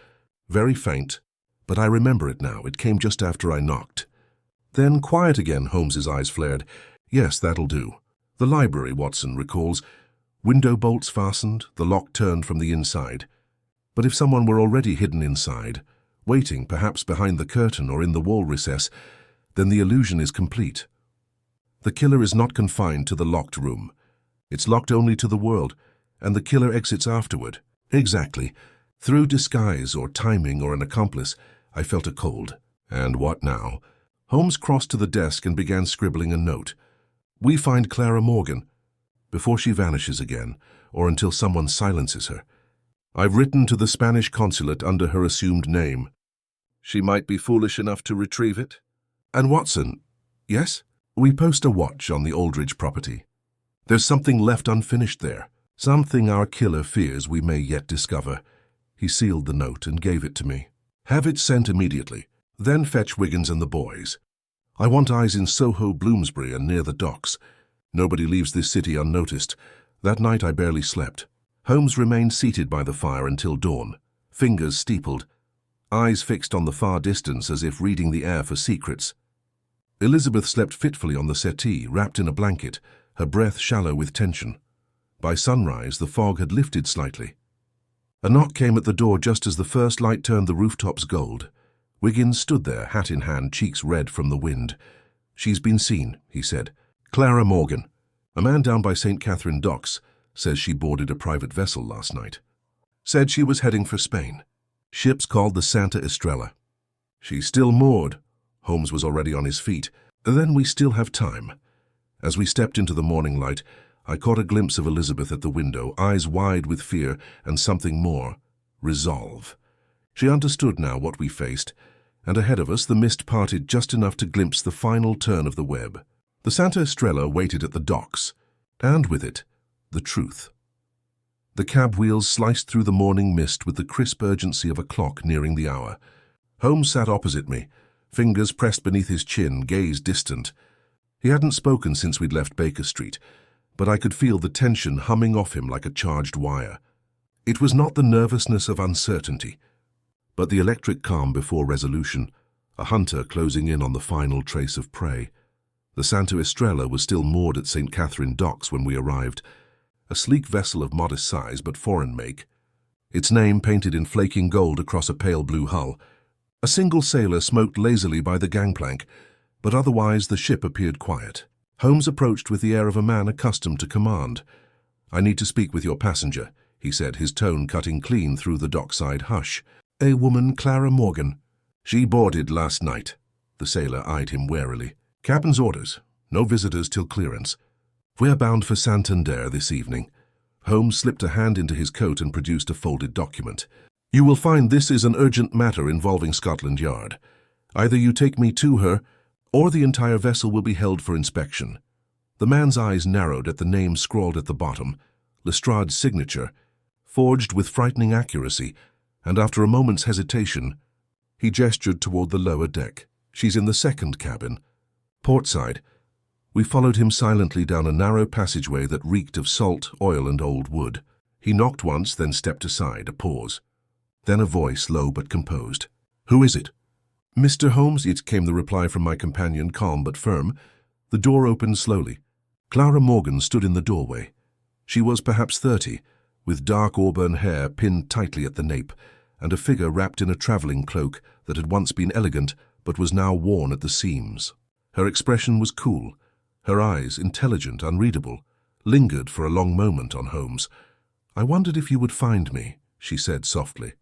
S1: very faint, but I remember it now. It came just after I knocked. Then quiet again, Holmes's eyes flared. Yes, that'll do. The library, Watson recalls. Window bolts fastened, the lock turned from the inside. But if someone were already hidden inside, waiting perhaps behind the curtain or in the wall recess, then the illusion is complete. The killer is not confined to the locked room. It's locked only to the world, and the killer exits afterward. Exactly. Through disguise or timing or an accomplice, I felt a cold. And what now? Holmes crossed to the desk and began scribbling a note. We find Clara Morgan, before she vanishes again, or until someone silences her. I've written to the Spanish consulate under her assumed name. She might be foolish enough to retrieve it. And Watson, yes? We post a watch on the Aldridge property. There's something left unfinished there, something our killer fears we may yet discover. He sealed the note and gave it to me. Have it sent immediately. Then fetch Wiggins and the boys. I want eyes in Soho, Bloomsbury, and near the docks. Nobody leaves this city unnoticed. That night I barely slept. Holmes remained seated by the fire until dawn, fingers steepled, eyes fixed on the far distance as if reading the air for secrets. Elizabeth slept fitfully on the settee, wrapped in a blanket, her breath shallow with tension. By sunrise, the fog had lifted slightly. A knock came at the door just as the first light turned the rooftops gold. Wiggins stood there, hat in hand, cheeks red from the wind. She's been seen, he said. Clara Morgan. A man down by St. Catherine docks says she boarded a private vessel last night. Said she was heading for Spain. Ship's called the Santa Estrella. She's still moored. Holmes was already on his feet. Then we still have time. As we stepped into the morning light, I caught a glimpse of Elizabeth at the window, eyes wide with fear and something more, resolve. She understood now what we faced, and ahead of us the mist parted just enough to glimpse the final turn of the web. The Santa Estrella waited at the docks, and with it, the truth. The cab wheels sliced through the morning mist with the crisp urgency of a clock nearing the hour. Holmes sat opposite me, fingers pressed beneath his chin, gaze distant. He hadn't spoken since we'd left Baker Street, but I could feel the tension humming off him like a charged wire. It was not the nervousness of uncertainty, but the electric calm before resolution, a hunter closing in on the final trace of prey. The Santa Estrella was still moored at St. Catherine docks when we arrived, a sleek vessel of modest size but foreign make, its name painted in flaking gold across a pale blue hull. A single sailor smoked lazily by the gangplank, but otherwise the ship appeared quiet. Holmes approached with the air of a man accustomed to command. I need to speak with your passenger, he said, his tone cutting clean through the dockside hush. A woman, Clara Morgan. She boarded last night. The sailor eyed him warily. Captain's orders. No visitors till clearance. We're bound for Santander this evening. Holmes slipped a hand into his coat and produced a folded document. You will find this is an urgent matter involving Scotland Yard. Either you take me to her, or the entire vessel will be held for inspection. The man's eyes narrowed at the name scrawled at the bottom, Lestrade's signature, forged with frightening accuracy, and after a moment's hesitation, he gestured toward the lower deck. She's in the second cabin. Portside. We followed him silently down a narrow passageway that reeked of salt, oil, and old wood. He knocked once, then stepped aside, a pause. Then a voice, low but composed. Who is it? Mr. Holmes, it came the reply from my companion, calm but firm. The door opened slowly. Clara Morgan stood in the doorway. She was perhaps 30, with dark auburn hair pinned tightly at the nape, and a figure wrapped in a travelling cloak that had once been elegant but was now worn at the seams. Her expression was cool. Her eyes, intelligent, unreadable, lingered for a long moment on Holmes. I wondered if you would find me, she said softly.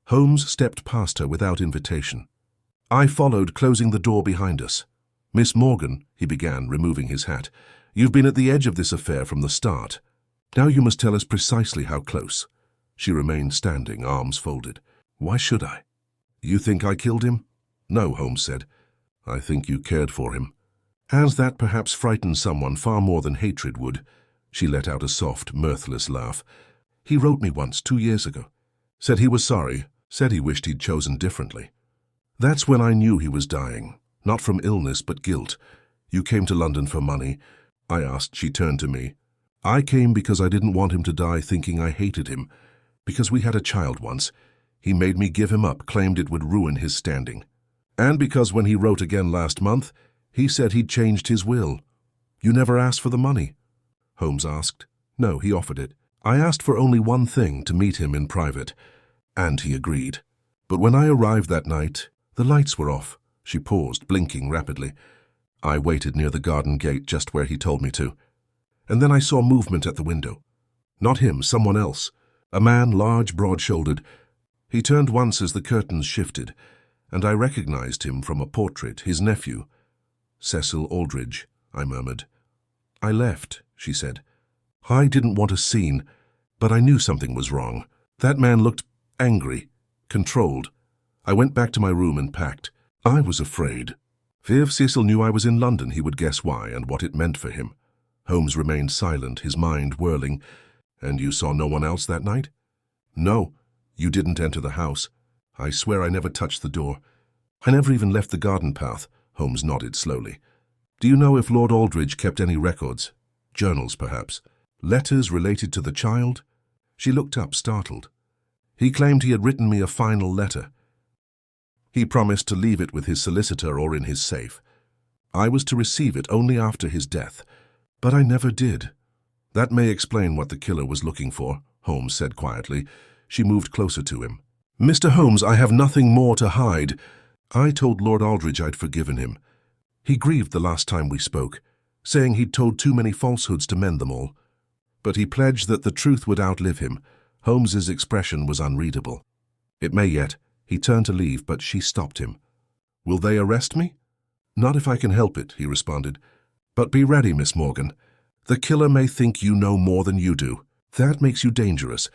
S1: Holmes stepped past her without invitation. I followed, closing the door behind us. Miss Morgan, he began, removing his hat, you've been at the edge of this affair from the start. Now you must tell us precisely how close. She remained standing, arms folded. Why should I? You think I killed him? No, Holmes said. I think you cared for him. Has that perhaps frightened someone far more than hatred would? She let out a soft, mirthless laugh. He wrote me once, 2 years ago. Said he was sorry, said he wished he'd chosen differently. That's when I knew he was dying, not from illness but guilt. You came to London for money. I asked. She turned to me. I came because I didn't want him to die thinking I hated him, because we had a child once. He made me give him up, claimed it would ruin his standing. And because when he wrote again last month, he said he'd changed his will. You never asked for the money? Holmes asked. No, he offered it. I asked for only one thing, to meet him in private, and he agreed. But when I arrived that night, the lights were off. She paused, blinking rapidly. I waited near the garden gate just where he told me to. And then I saw movement at the window. Not him, someone else. A man, large, broad-shouldered. He turned once as the curtains shifted, and I recognized him from a portrait, his nephew. Cecil Aldridge, I murmured. I left, she said. I didn't want a scene, but I knew something was wrong. That man looked angry, controlled. I went back to my room and packed. I was afraid. If Cecil knew I was in London, he would guess why and what it meant for him. Holmes remained silent, his mind whirling. And you saw no one else that night? No, you didn't enter the house. I swear I never touched the door. I never even left the garden path. Holmes nodded slowly. Do you know if Lord Aldridge kept any records? Journals, perhaps? Letters related to the child? She looked up, startled. He claimed he had written me a final letter. He promised to leave it with his solicitor or in his safe. I was to receive it only after his death, but I never did. That may explain what the killer was looking for, Holmes said quietly. She moved closer to him. Mr. Holmes, I have nothing more to hide. I told Lord Aldridge I'd forgiven him. He grieved the last time we spoke, saying he'd told too many falsehoods to mend them all. But he pledged that the truth would outlive him. Holmes's expression was unreadable. It may yet. He turned to leave, but she stopped him. Will they arrest me? Not if I can help it, he responded. But be ready, Miss Morgan. The killer may think you know more than you do. That makes you dangerous.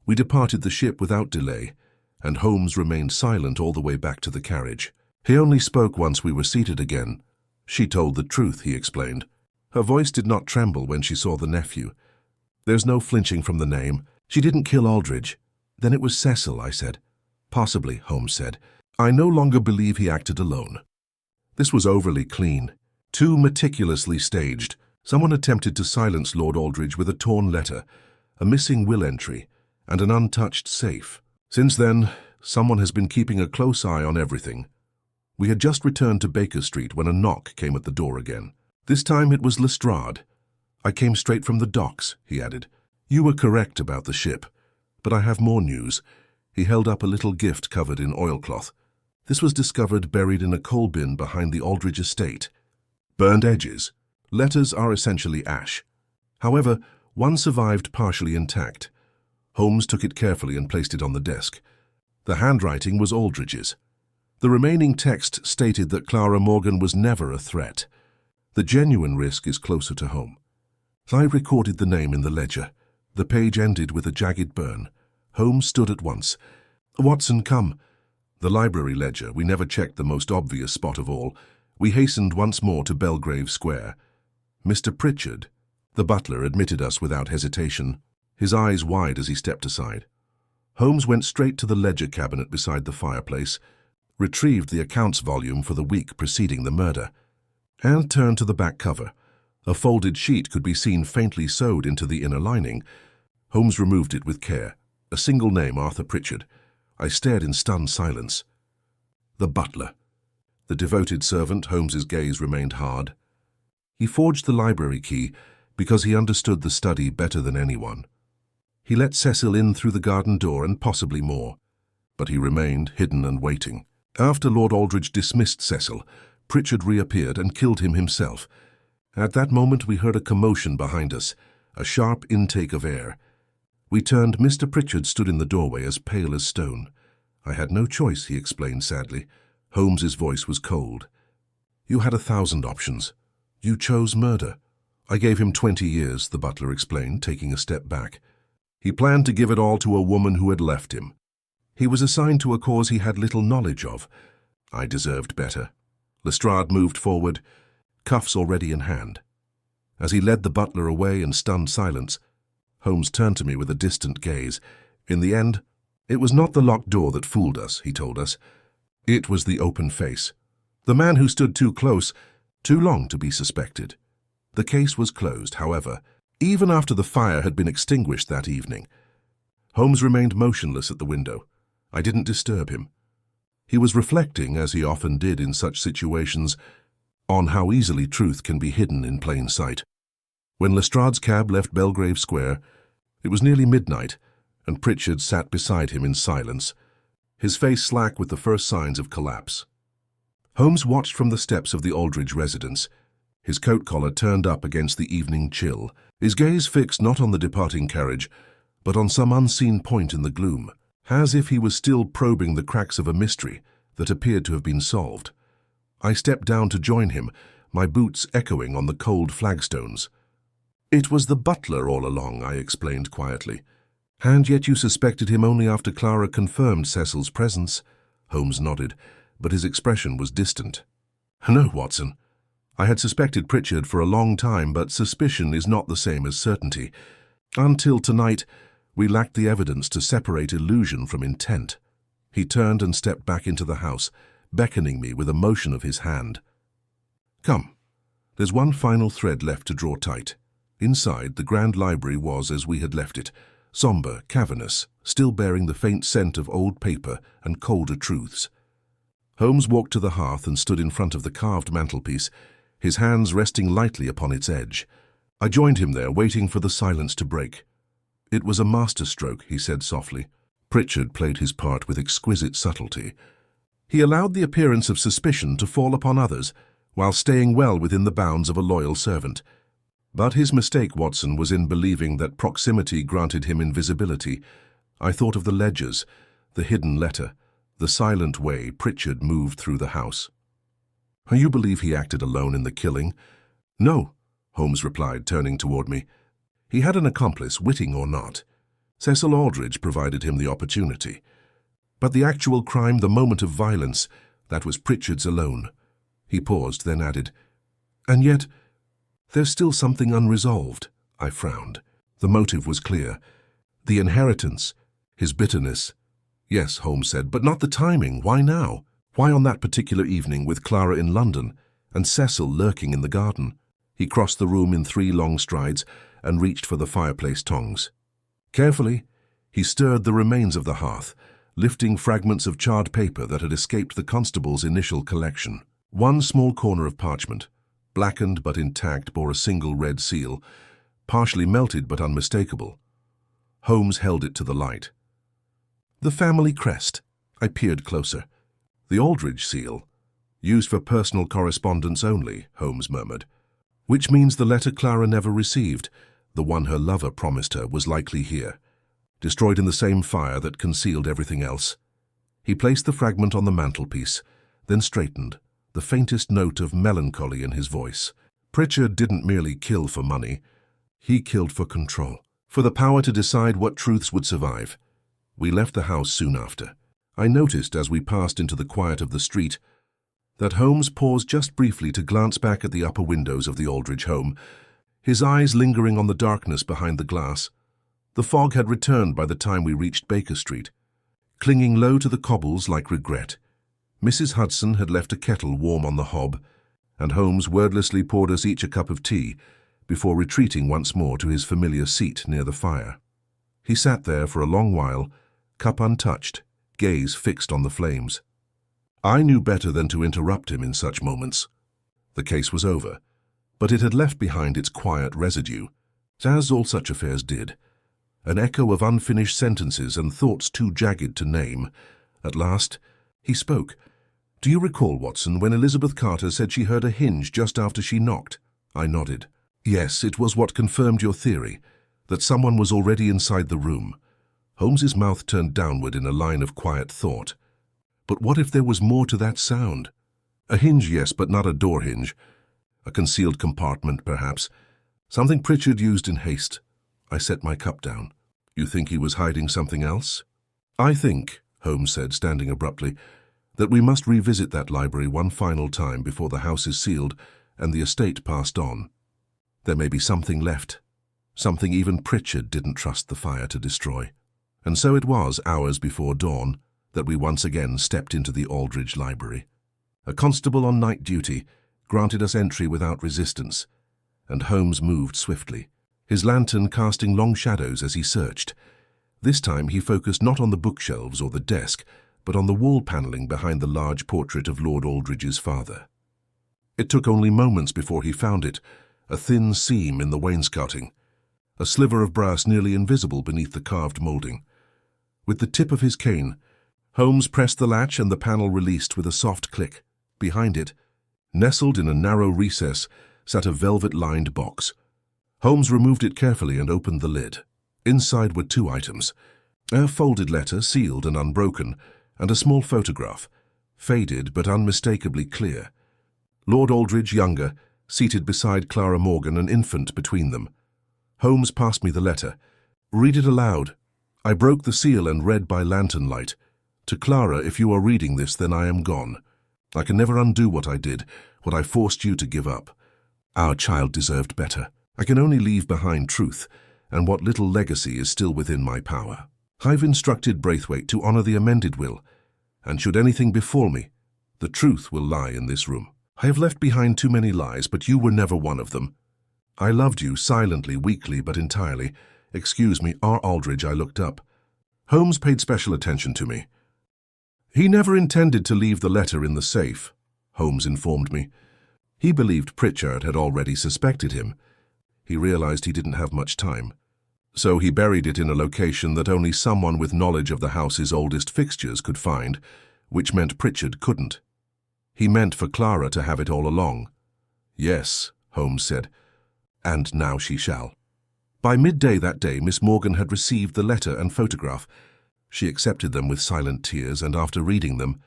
S1: We departed the ship without delay, and Holmes remained silent all the way back to the carriage. He only spoke once we were seated again. She told the truth, he explained. Her voice did not tremble when she saw the nephew. There's no flinching from the name. She didn't kill Aldridge. Then it was Cecil, I said. Possibly, Holmes said. I no longer believe he acted alone. This was overly clean, too meticulously staged. Someone attempted to silence Lord Aldridge with a torn letter, a missing will entry, and an untouched safe. Since then, someone has been keeping a close eye on everything. We had just returned to Baker Street when a knock came at the door again. This time it was Lestrade. I came straight from the docks, he added. You were correct about the ship, but I have more news. He held up a little gift covered in oilcloth. This was discovered buried in a coal bin behind the Aldridge estate. Burned edges. Letters are essentially ash. However, one survived partially intact. Holmes took it carefully and placed it on the desk. The handwriting was Aldridge's. The remaining text stated that Clara Morgan was never a threat. The genuine risk is closer to home. I recorded the name in the ledger. The page ended with a jagged burn. Holmes stood at once. Watson, come. The library ledger. We never checked the most obvious spot of all. We hastened once more to Belgrave Square. Mr. Pritchard, the butler, admitted us without hesitation, his eyes wide as he stepped aside. Holmes went straight to the ledger cabinet beside the fireplace, retrieved the accounts volume for the week preceding the murder, and turned to the back cover. A folded sheet could be seen faintly sewed into the inner lining. Holmes removed it with care. A single name, Arthur Pritchard. I stared in stunned silence. The butler. The devoted servant. Holmes's gaze remained hard. He forged the library key because he understood the study better than anyone. He let Cecil in through the garden door and possibly more, but he remained hidden and waiting. After Lord Aldridge dismissed Cecil, Pritchard reappeared and killed him himself. At that moment we heard a commotion behind us, a sharp intake of air. We turned. Mr. Pritchard stood in the doorway as pale as stone. I had no choice, he explained sadly. Holmes's voice was cold. You had 1,000 options. You chose murder. I gave him 20 years, the butler explained, taking a step back. He planned to give it all to a woman who had left him. He was assigned to a cause he had little knowledge of. I deserved better. Lestrade moved forward, cuffs already in hand. As he led the butler away in stunned silence, Holmes turned to me with a distant gaze. In the end, it was not the locked door that fooled us, he told us. It was the open face. The man who stood too close, too long to be suspected. The case was closed, however, even after the fire had been extinguished that evening. Holmes remained motionless at the window. I didn't disturb him. He was reflecting, as he often did in such situations, on how easily truth can be hidden in plain sight. When Lestrade's cab left Belgrave Square, it was nearly midnight, and Pritchard sat beside him in silence, his face slack with the first signs of collapse. Holmes watched from the steps of the Aldridge residence, his coat collar turned up against the evening chill, his gaze fixed not on the departing carriage, but on some unseen point in the gloom, as if he was still probing the cracks of a mystery that appeared to have been solved. I stepped down to join him, my boots echoing on the cold flagstones. "It was the butler all along," I explained quietly. "And yet you suspected him only after Clara confirmed Cecil's presence." Holmes nodded, but his expression was distant. "No, Watson. I had suspected Pritchard for a long time, but suspicion is not the same as certainty. Until tonight, we lacked the evidence to separate illusion from intent." He turned and stepped back into the house, beckoning me with a motion of his hand. "Come. There's one final thread left to draw tight." Inside, the grand library was as we had left it, sombre, cavernous, still bearing the faint scent of old paper and colder truths. Holmes walked to the hearth and stood in front of the carved mantelpiece, his hands resting lightly upon its edge. I joined him there, waiting for the silence to break. "It was a masterstroke," he said softly. Pritchard played his part with exquisite subtlety. He allowed the appearance of suspicion to fall upon others, while staying well within the bounds of a loyal servant. But his mistake, Watson, was in believing that proximity granted him invisibility. I thought of the ledgers, the hidden letter, the silent way Pritchard moved through the house. "You believe he acted alone in the killing?" "No," Holmes replied, turning toward me. "He had an accomplice, witting or not. Cecil Aldridge provided him the opportunity. But the actual crime, the moment of violence, that was Pritchard's alone." He paused, then added, "And yet, there's still something unresolved." I frowned. The motive was clear. The inheritance, his bitterness. "Yes," Holmes said, "but not the timing. Why now? Why on that particular evening with Clara in London and Cecil lurking in the garden?" He crossed the room in 3 long strides and reached for the fireplace tongs. Carefully, he stirred the remains of the hearth, lifting fragments of charred paper that had escaped the constable's initial collection. One small corner of parchment, blackened but intact, bore a single red seal, partially melted but unmistakable. Holmes held it to the light. "The family crest." I peered closer. "The Aldridge seal. Used for personal correspondence only," Holmes murmured. "Which means the letter Clara never received, the one her lover promised her, was likely here, destroyed in the same fire that concealed everything else." He placed the fragment on the mantelpiece, then straightened, the faintest note of melancholy in his voice. "Pritchard didn't merely kill for money. He killed for control, for the power to decide what truths would survive." We left the house soon after. I noticed, as we passed into the quiet of the street, that Holmes paused just briefly to glance back at the upper windows of the Aldridge home, his eyes lingering on the darkness behind the glass. The fog had returned by the time we reached Baker Street, clinging low to the cobbles like regret. Mrs. Hudson had left a kettle warm on the hob, and Holmes wordlessly poured us each a cup of tea before retreating once more to his familiar seat near the fire. He sat there for a long while, cup untouched, gaze fixed on the flames. I knew better than to interrupt him in such moments. The case was over, but it had left behind its quiet residue, as all such affairs did, an echo of unfinished sentences and thoughts too jagged to name. At last, he spoke. "Do you recall, Watson, when Elizabeth Carter said she heard a hinge just after she knocked?" I nodded. "Yes, it was what confirmed your theory, that someone was already inside the room." Holmes's mouth turned downward in a line of quiet thought. "But what if there was more to that sound? A hinge, yes, but not a door hinge. A concealed compartment, perhaps. Something Pritchard used in haste." I set my cup down. "You think he was hiding something else?" "I think," Holmes said, standing abruptly, "that we must revisit that library one final time before the house is sealed and the estate passed on. There may be something left, something even Pritchard didn't trust the fire to destroy." And so it was, hours before dawn, that we once again stepped into the Aldridge library. A constable on night duty granted us entry without resistance, and Holmes moved swiftly, his lantern casting long shadows as he searched. This time he focused not on the bookshelves or the desk, but on the wall panelling behind the large portrait of Lord Aldridge's father. It took only moments before he found it, a thin seam in the wainscoting, a sliver of brass nearly invisible beneath the carved moulding. With the tip of his cane, Holmes pressed the latch and the panel released with a soft click. Behind it, nestled in a narrow recess, sat a velvet-lined box. Holmes removed it carefully and opened the lid. Inside were two items: a folded letter, sealed and unbroken, and a small photograph, faded but unmistakably clear. Lord Aldridge, younger, seated beside Clara Morgan, an infant between them. Holmes passed me the letter. "Read it aloud." I broke the seal and read by lantern light. "To Clara, if you are reading this, then I am gone. I can never undo what I did, what I forced you to give up. Our child deserved better. I can only leave behind truth, and what little legacy is still within my power. I've instructed Braithwaite to honor the amended will, and should anything befall me, the truth will lie in this room. I have left behind too many lies, but you were never one of them. I loved you, silently, weakly, but entirely. Excuse me, R. Aldridge," I looked up. Holmes paid special attention to me. "He never intended to leave the letter in the safe," Holmes informed me. He believed Pritchard had already suspected him. He realized he didn't have much time. So he buried it in a location that only someone with knowledge of the house's oldest fixtures could find, which meant Pritchard couldn't. He meant for Clara to have it all along. "Yes," Holmes said, "and now she shall." By midday that day, Miss Morgan had received the letter and photograph. She accepted them with silent tears and, after reading them,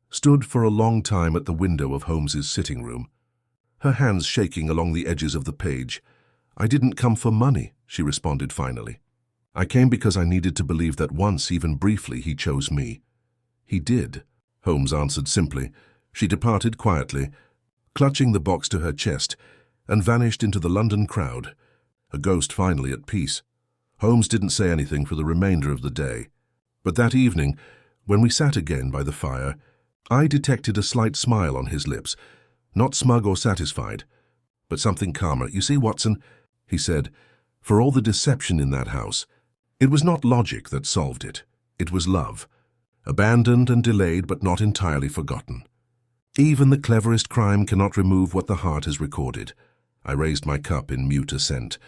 S1: stood for a long time at the window of Holmes's sitting room, her hands shaking along the edges of the page. "I didn't come for money," she responded finally. "I came because I needed to believe that once, even briefly, he chose me." "He did," Holmes answered simply. She departed quietly, clutching the box to her chest, and vanished into the London crowd, a ghost finally at peace. Holmes didn't say anything for the remainder of the day. But that evening, when we sat again by the fire, I detected a slight smile on his lips, not smug or satisfied, but something calmer. "You see, Watson," he said, "for all the deception in that house, it was not logic that solved it. It was love, abandoned and delayed but not entirely forgotten. Even the cleverest crime cannot remove what the heart has recorded." I raised my cup in mute assent.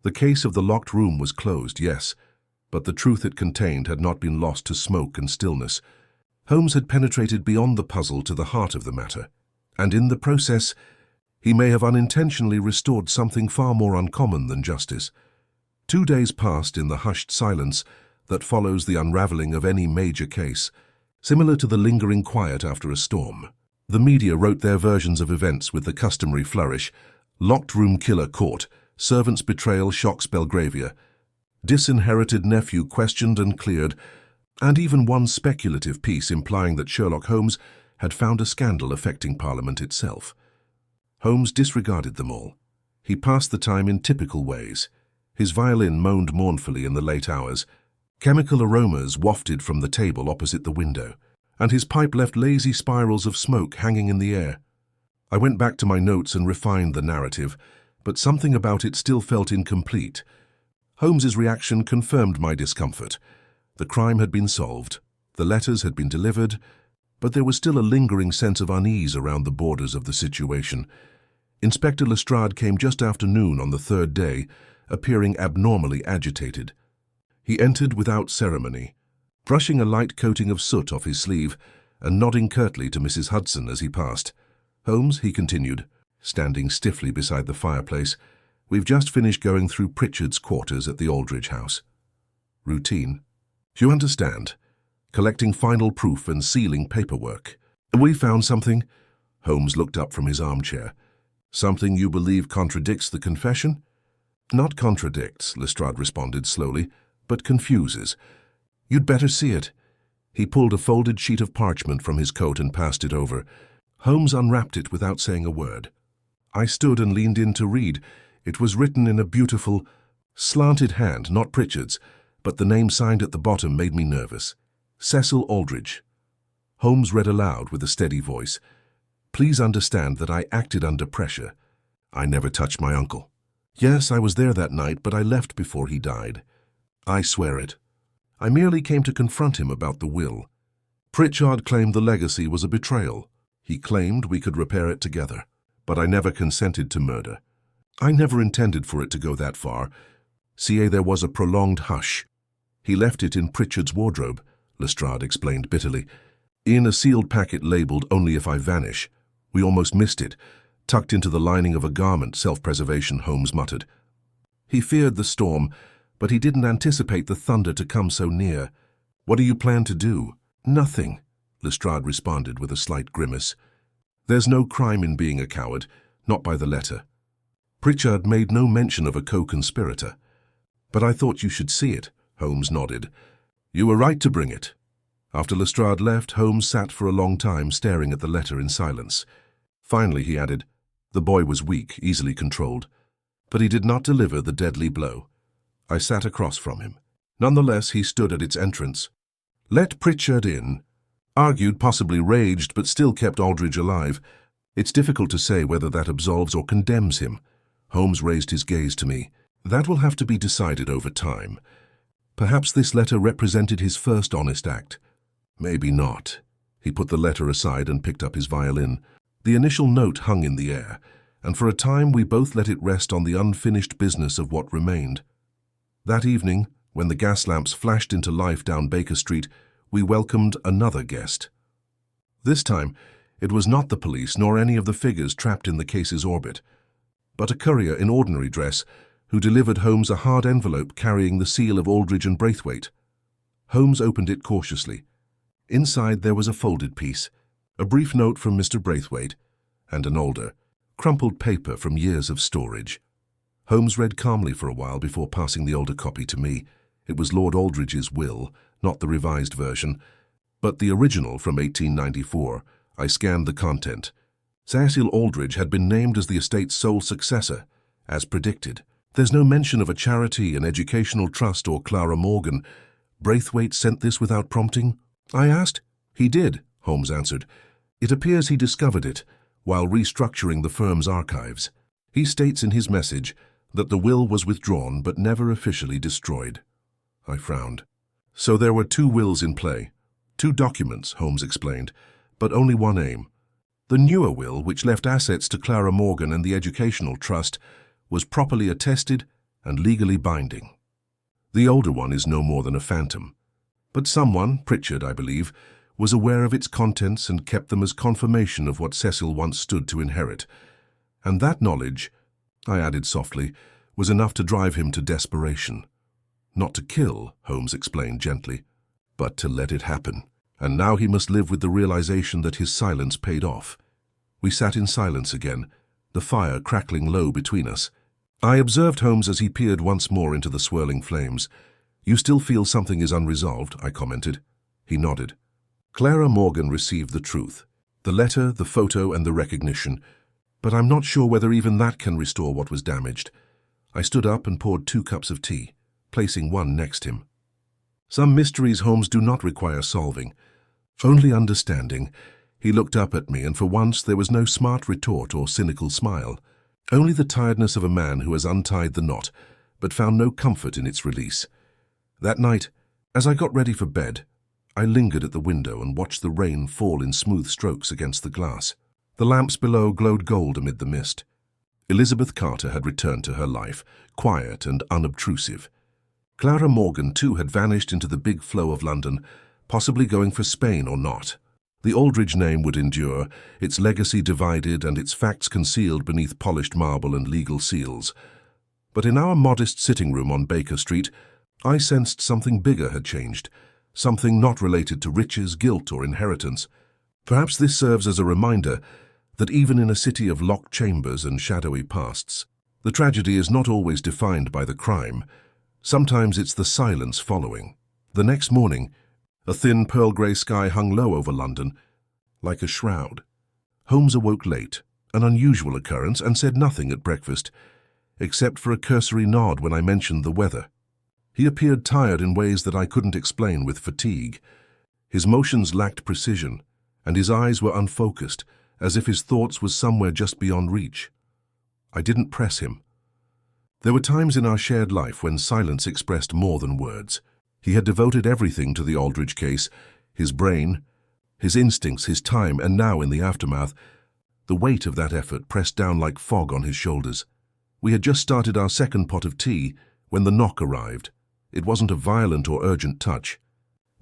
S1: The case of the locked room was closed, yes, but the truth it contained had not been lost to smoke and stillness. Holmes had penetrated beyond the puzzle to the heart of the matter, and in the process, he may have unintentionally restored something far more uncommon than justice. 2 days passed in the hushed silence that follows the unraveling of any major case, similar to the lingering quiet after a storm. The media wrote their versions of events with the customary flourish: locked room killer caught, servant's betrayal shocks Belgravia, disinherited nephew questioned and cleared, and even one speculative piece implying that Sherlock Holmes had found a scandal affecting Parliament itself. Holmes disregarded them all. He passed the time in typical ways. His violin moaned mournfully in the late hours. Chemical aromas wafted from the table opposite the window, and his pipe left lazy spirals of smoke hanging in the air. I went back to my notes and refined the narrative, but something about it still felt incomplete. Holmes's reaction confirmed my discomfort. The crime had been solved, the letters had been delivered, but there was still a lingering sense of unease around the borders of the situation. Inspector Lestrade came just after noon on the third day, appearing abnormally agitated. He entered without ceremony, brushing a light coating of soot off his sleeve and nodding curtly to Mrs. Hudson as he passed. "Holmes," he continued, standing stiffly beside the fireplace, "we've just finished going through Pritchard's quarters at the Aldridge house. Routine. You understand. Collecting final proof and sealing paperwork. We found something." Holmes looked up from his armchair. "Something you believe contradicts the confession?" "Not contradicts," Lestrade responded slowly, "but confuses. You'd better see it." He pulled a folded sheet of parchment from his coat and passed it over. Holmes unwrapped it without saying a word. I stood and leaned in to read. It was written in a beautiful, slanted hand, not Pritchard's, but the name signed at the bottom made me nervous. Cecil Aldridge. Holmes read aloud with a steady voice. "Please understand that I acted under pressure. I never touched my uncle. Yes, I was there that night, but I left before he died. I swear it." I merely came to confront him about the will. Pritchard claimed the legacy was a betrayal. He claimed we could repair it together. But I never consented to murder. I never intended for it to go that far. There was a prolonged hush. He left it in Pritchard's wardrobe, Lestrade explained bitterly. In a sealed packet labeled "Only if I vanish." We almost missed it. Tucked into the lining of a garment, self-preservation, Holmes muttered. He feared the storm, but he didn't anticipate the thunder to come so near. What do you plan to do? Nothing, Lestrade responded with a slight grimace. There's no crime in being a coward, not by the letter. Pritchard made no mention of a co-conspirator. But I thought you should see it, Holmes nodded. You were right to bring it. After Lestrade left, Holmes sat for a long time staring at the letter in silence. Finally, he added, the boy was weak, easily controlled, but he did not deliver the deadly blow. I sat across from him. Nonetheless, he stood at its entrance. Let Pritchard in. Argued, possibly raged, but still kept Aldridge alive. It's difficult to say whether that absolves or condemns him. Holmes raised his gaze to me. That will have to be decided over time. Perhaps this letter represented his first honest act. Maybe not. He put the letter aside and picked up his violin. The initial note hung in the air, and for a time we both let it rest on the unfinished business of what remained. That evening, when the gas lamps flashed into life down Baker Street, we welcomed another guest. This time, it was not the police nor any of the figures trapped in the case's orbit, but a courier in ordinary dress who delivered Holmes a hard envelope carrying the seal of Aldridge and Braithwaite. Holmes opened it cautiously. Inside there was a folded piece, a brief note from Mr. Braithwaite, and an older, crumpled paper from years of storage. Holmes read calmly for a while before passing the older copy to me. It was Lord Aldridge's will, not the revised version, but the original from 1894. I scanned the content. Cecil Aldridge had been named as the estate's sole successor, as predicted. There's no mention of a charity, an educational trust, or Clara Morgan. Braithwaite sent this without prompting? I asked. He did, Holmes answered. It appears he discovered it while restructuring the firm's archives. He states in his message that the will was withdrawn but never officially destroyed. I frowned. So there were two wills in play. Two documents, Holmes explained, but only one aim. The newer will, which left assets to Clara Morgan and the Educational Trust, was properly attested and legally binding. The older one is no more than a phantom. But someone, Pritchard, I believe, was aware of its contents and kept them as confirmation of what Cecil once stood to inherit. And that knowledge, I added softly, was enough to drive him to desperation. Not to kill, Holmes explained gently, but to let it happen. And now he must live with the realization that his silence paid off. We sat in silence again, the fire crackling low between us. I observed Holmes as he peered once more into the swirling flames. You still feel something is unresolved, I commented. He nodded. Clara Morgan received the truth. The letter, the photo, and the recognition. But I'm not sure whether even that can restore what was damaged. I stood up and poured 2 cups of tea, placing one next him. Some mysteries, Holmes, do not require solving, only understanding. He looked up at me, and for once there was no smart retort or cynical smile, only the tiredness of a man who has untied the knot, but found no comfort in its release. That night, as I got ready for bed, I lingered at the window and watched the rain fall in smooth strokes against the glass. The lamps below glowed gold amid the mist. Elizabeth Carter had returned to her life, quiet and unobtrusive. Clara Morgan, too, had vanished into the big flow of London, possibly going for Spain or not. The Aldridge name would endure, its legacy divided and its facts concealed beneath polished marble and legal seals. But in our modest sitting room on Baker Street, I sensed something bigger had changed, something not related to riches, guilt, or inheritance. Perhaps this serves as a reminder that even in a city of locked chambers and shadowy pasts, the tragedy is not always defined by the crime. Sometimes it's the silence following. The next morning, a thin pearl-grey sky hung low over London, like a shroud. Holmes awoke late, an unusual occurrence, and said nothing at breakfast, except for a cursory nod when I mentioned the weather. He appeared tired in ways that I couldn't explain with fatigue. His motions lacked precision, and his eyes were unfocused, as if his thoughts was somewhere just beyond reach. I didn't press him. There were times in our shared life when silence expressed more than words. He had devoted everything to the Aldridge case, his brain, his instincts, his time, and now, in the aftermath, the weight of that effort pressed down like fog on his shoulders. We had just started our second pot of tea when the knock arrived. It wasn't a violent or urgent touch,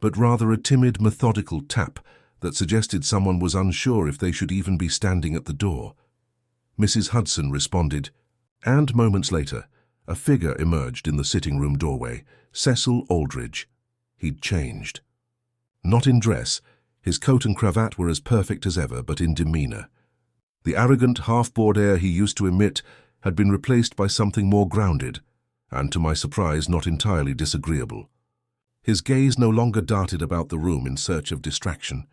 S1: but rather a timid, methodical tap that suggested someone was unsure if they should even be standing at the door. Mrs. Hudson responded, and moments later, a figure emerged in the sitting-room doorway, Cecil Aldridge. He'd changed. Not in dress, his coat and cravat were as perfect as ever, but in demeanor. The arrogant, half-bored air he used to emit had been replaced by something more grounded, and to my surprise not entirely disagreeable. His gaze no longer darted about the room in search of distraction.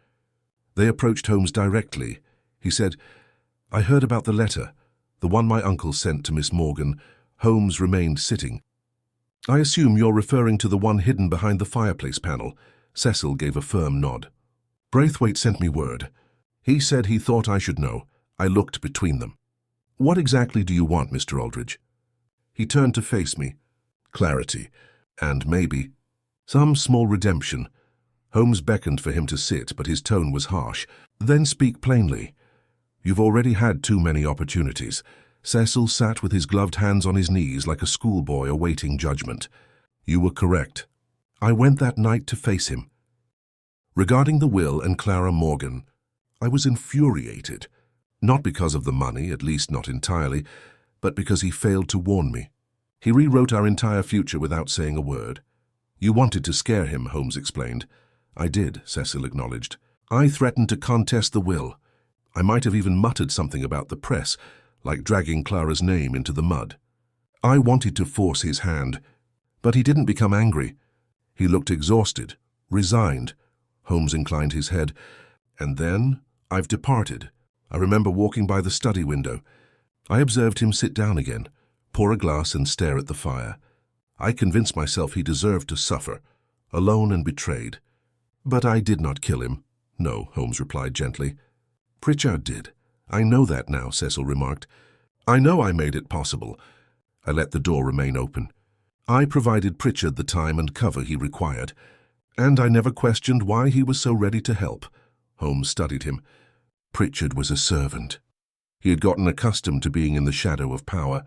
S1: They approached Holmes directly. He said, "I heard about the letter, the one my uncle sent to Miss Morgan." Holmes remained sitting. "I assume you're referring to the one hidden behind the fireplace panel." Cecil gave a firm nod. "Braithwaite sent me word. He said he thought I should know." I looked between them. "What exactly do you want, Mr. Aldridge?" He turned to face me. Clarity, and maybe some small redemption. Holmes beckoned for him to sit, but his tone was harsh. "Then speak plainly. You've already had too many opportunities." Cecil sat with his gloved hands on his knees like a schoolboy awaiting judgment. "You were correct. I went that night to face him. Regarding the will and Clara Morgan, I was infuriated. Not because of the money, at least not entirely, but because he failed to warn me. He rewrote our entire future without saying a word." "You wanted to scare him," Holmes explained. "I did," Cecil acknowledged. "I threatened to contest the will. I might have even muttered something about the press, like dragging Clara's name into the mud. I wanted to force his hand, but he didn't become angry. He looked exhausted, resigned." Holmes inclined his head. "And then I've departed. I remember walking by the study window. I observed him sit down again, pour a glass and stare at the fire. I convinced myself he deserved to suffer, alone and betrayed. But I did not kill him." "No," Holmes replied gently. "Pritchard did. I know that now," Cecil remarked. "I know I made it possible." I let the door remain open. "I provided Pritchard the time and cover he required, and I never questioned why he was so ready to help." Holmes studied him. "Pritchard was a servant. He had gotten accustomed to being in the shadow of power.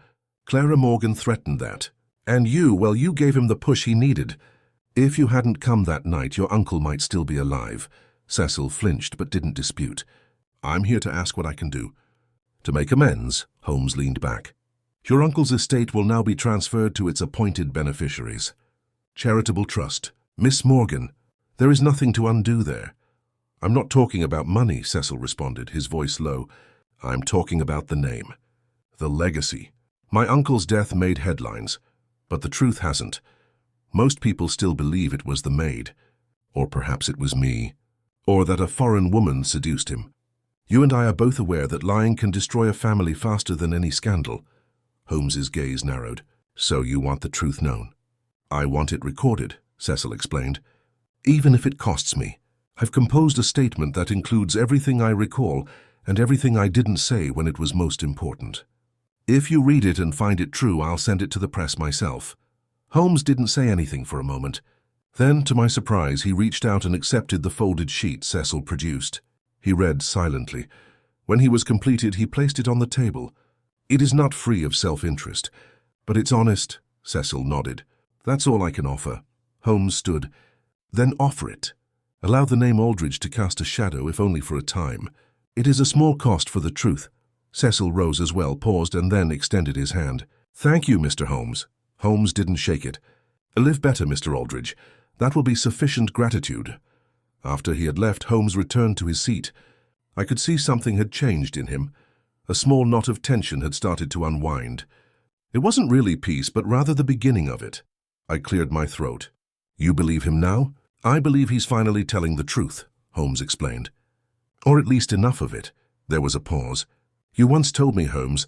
S1: Clara Morgan threatened that. And you gave him the push he needed. If you hadn't come that night, your uncle might still be alive." Cecil flinched but didn't dispute. "I'm here to ask what I can do." "To make amends," Holmes leaned back. "Your uncle's estate will now be transferred to its appointed beneficiaries. Charitable trust. Miss Morgan, there is nothing to undo there." "I'm not talking about money," Cecil responded, his voice low. "I'm talking about the name. The legacy. My uncle's death made headlines, but the truth hasn't. Most people still believe it was the maid, or perhaps it was me, or that a foreign woman seduced him. You and I are both aware that lying can destroy a family faster than any scandal." Holmes's gaze narrowed. "So you want the truth known?" "I want it recorded," Cecil explained. "Even if it costs me. I've composed a statement that includes everything I recall and everything I didn't say when it was most important. If you read it and find it true, I'll send it to the press myself." Holmes didn't say anything for a moment. Then, to my surprise, he reached out and accepted the folded sheet Cecil produced. He read silently. When he was completed, he placed it on the table. "It is not free of self-interest, but it's honest." Cecil nodded. "That's all I can offer." Holmes stood. "Then offer it. Allow the name Aldridge to cast a shadow, if only for a time. It is a small cost for the truth." Cecil rose as well, paused, and then extended his hand. "Thank you, Mr. Holmes." Holmes didn't shake it. "Live better, Mr. Aldridge. That will be sufficient gratitude." After he had left, Holmes returned to his seat. I could see something had changed in him. A small knot of tension had started to unwind. It wasn't really peace, but rather the beginning of it. I cleared my throat. "You believe him now?" "I believe he's finally telling the truth," Holmes explained. "Or at least enough of it." There was a pause. "You once told me, Holmes,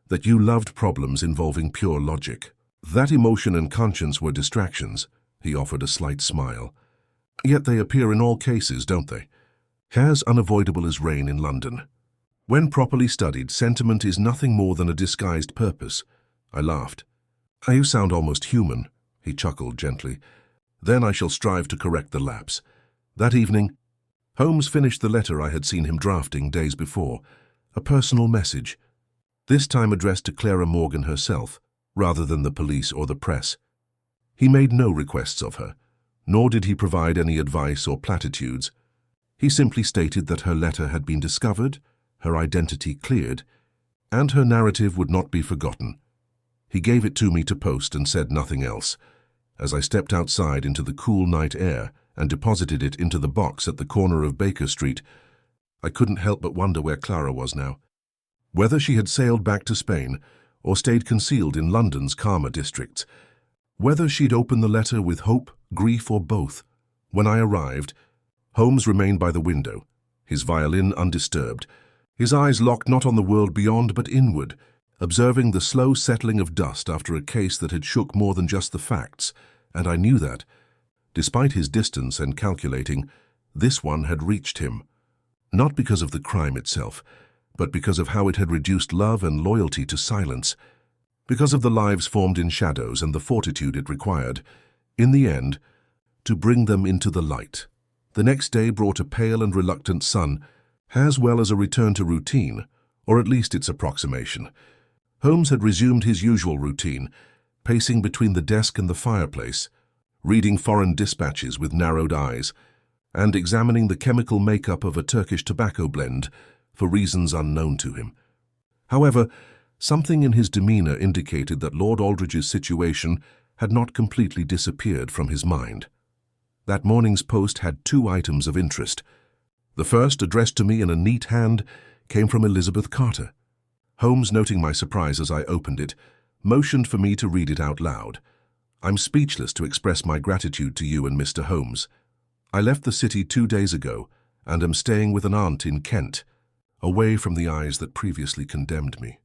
S1: that you loved problems involving pure logic. That emotion and conscience were distractions." He offered a slight smile. "Yet they appear in all cases, don't they? As unavoidable as rain in London. When properly studied, sentiment is nothing more than a disguised purpose." I laughed. "You sound almost human." He chuckled gently. Then I shall strive to correct the lapse. That evening, Holmes finished the letter I had seen him drafting days before, a personal message, this time addressed to Clara Morgan herself, rather than the police or the press. He made no requests of her, nor did he provide any advice or platitudes. He simply stated that her letter had been discovered, her identity cleared, and her narrative would not be forgotten. He gave it to me to post and said nothing else. As I stepped outside into the cool night air and deposited it into the box at the corner of Baker Street, I couldn't help but wonder where Clara was now. Whether she had sailed back to Spain or stayed concealed in London's calmer districts. Whether she'd opened the letter with hope, grief, or both. When I arrived, Holmes remained by the window, his violin undisturbed, his eyes locked not on the world beyond but inward, observing the slow settling of dust after a case that had shook more than just the facts, and I knew that, despite his distance and calculating, this one had reached him. Not because of the crime itself, but because of how it had reduced love and loyalty to silence, because of the lives formed in shadows and the fortitude it required, in the end, to bring them into the light. The next day brought a pale and reluctant sun, as well as a return to routine, or at least its approximation. Holmes had resumed his usual routine, pacing between the desk and the fireplace, reading foreign dispatches with narrowed eyes, and examining the chemical makeup of a Turkish tobacco blend for reasons unknown to him. However, something in his demeanor indicated that Lord Aldridge's situation had not completely disappeared from his mind. That morning's post had 2 items of interest. The first, addressed to me in a neat hand, came from Elizabeth Carter. Holmes, noting my surprise as I opened it, motioned for me to read it out loud. I'm speechless to express my gratitude to you and Mr. Holmes. I left the city 2 days ago and am staying with an aunt in Kent, away from the eyes that previously condemned me.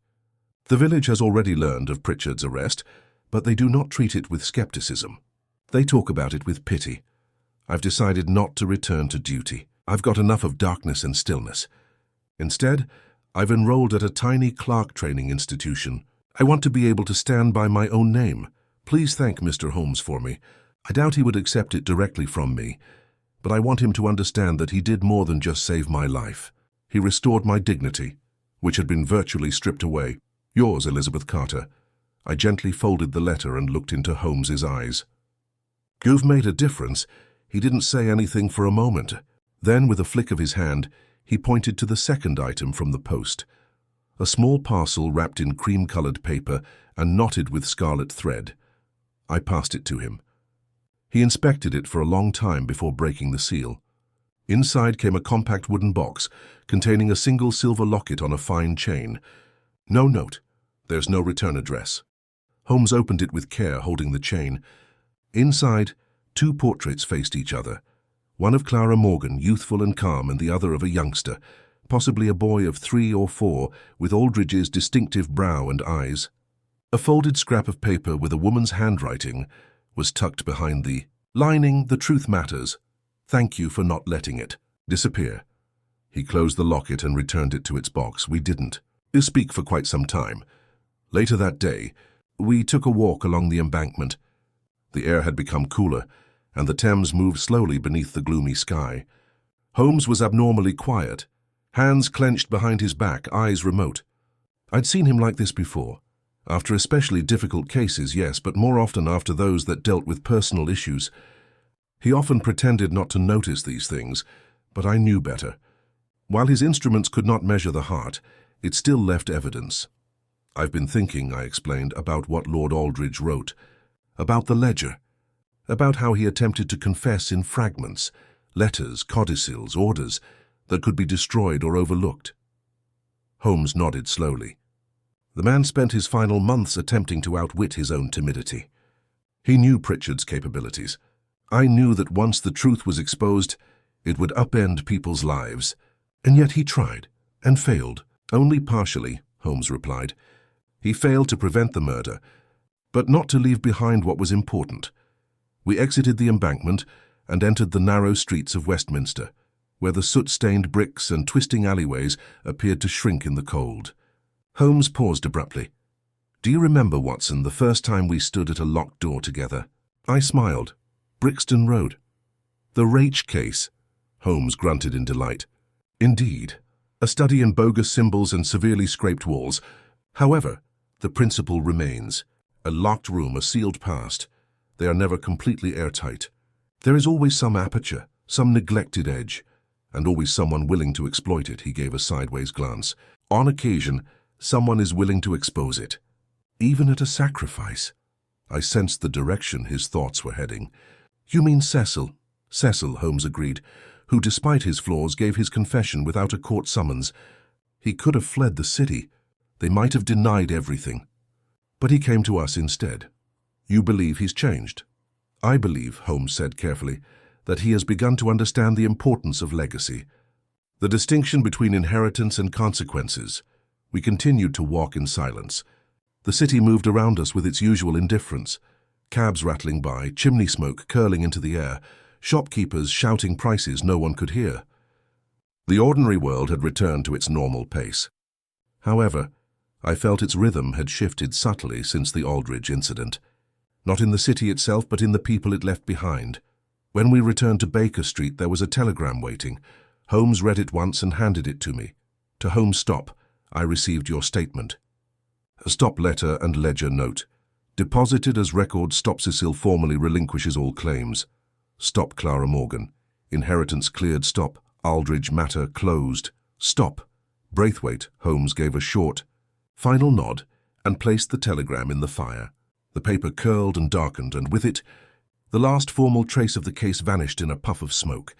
S1: The village has already learned of Pritchard's arrest, but they do not treat it with skepticism. They talk about it with pity. I've decided not to return to duty. I've got enough of darkness and stillness. Instead, I've enrolled at a tiny clerk training institution. I want to be able to stand by my own name. Please thank Mr. Holmes for me. I doubt he would accept it directly from me, but I want him to understand that he did more than just save my life. He restored my dignity, which had been virtually stripped away. Yours, Elizabeth Carter. I gently folded the letter and looked into Holmes's eyes. You've made a difference. He didn't say anything for a moment. Then, with a flick of his hand, he pointed to the second item from the post. A small parcel wrapped in cream-colored paper and knotted with scarlet thread. I passed it to him. He inspected it for a long time before breaking the seal. Inside came a compact wooden box containing a single silver locket on a fine chain. No note. There's no return address. Holmes opened it with care, holding the chain. Inside, 2 portraits faced each other. One of Clara Morgan, youthful and calm, and the other of a youngster, possibly a boy of 3 or 4, with Aldridge's distinctive brow and eyes. A folded scrap of paper with a woman's handwriting was tucked behind the lining. The truth matters. Thank you for not letting it disappear. He closed the locket and returned it to its box. We didn't speak for quite some time. Later that day, we took a walk along the embankment. The air had become cooler, and the Thames moved slowly beneath the gloomy sky. Holmes was abnormally quiet, hands clenched behind his back, eyes remote. I'd seen him like this before. After especially difficult cases, yes, but more often after those that dealt with personal issues. He often pretended not to notice these things, but I knew better. While his instruments could not measure the heart, it still left evidence. I've been thinking, I explained, about what Lord Aldridge wrote, about the ledger, about how he attempted to confess in fragments, letters, codicils, orders, that could be destroyed or overlooked. Holmes nodded slowly. The man spent his final months attempting to outwit his own timidity. He knew Pritchard's capabilities. I knew that once the truth was exposed, it would upend people's lives. And yet he tried, and failed. Only partially, Holmes replied. He failed to prevent the murder, but not to leave behind what was important. We exited the embankment and entered the narrow streets of Westminster, where the soot-stained bricks and twisting alleyways appeared to shrink in the cold. Holmes paused abruptly. Do you remember, Watson, the first time we stood at a locked door together? I smiled. Brixton Road. The Raich case, Holmes grunted in delight. Indeed, a study in bogus symbols and severely scraped walls. However, the principle remains. A locked room, a sealed past. They are never completely airtight. There is always some aperture, some neglected edge, and always someone willing to exploit it. He gave a sideways glance. On occasion, someone is willing to expose it, even at a sacrifice. I sensed the direction his thoughts were heading. You mean Cecil? Cecil, Holmes agreed, who, despite his flaws, gave his confession without a court summons. He could have fled the city. They might have denied everything. But he came to us instead. You believe he's changed? I believe, Holmes said carefully, that he has begun to understand the importance of legacy, the distinction between inheritance and consequences. We continued to walk in silence. The city moved around us with its usual indifference. Cabs rattling by, chimney smoke curling into the air, shopkeepers shouting prices no one could hear. The ordinary world had returned to its normal pace. However, I felt its rhythm had shifted subtly since the Aldridge incident. Not in the city itself, but in the people it left behind. When we returned to Baker Street, there was a telegram waiting. Holmes read it once and handed it to me. To Holmes Stop, I received your statement. A stop letter and ledger note. Deposited as record, Stop Cecil formally relinquishes all claims. Stop Clara Morgan. Inheritance cleared. Stop. Aldridge matter closed. Stop. Braithwaite. Holmes gave a short, final nod and placed the telegram in the fire. The paper curled and darkened, and with it, the last formal trace of the case vanished in a puff of smoke.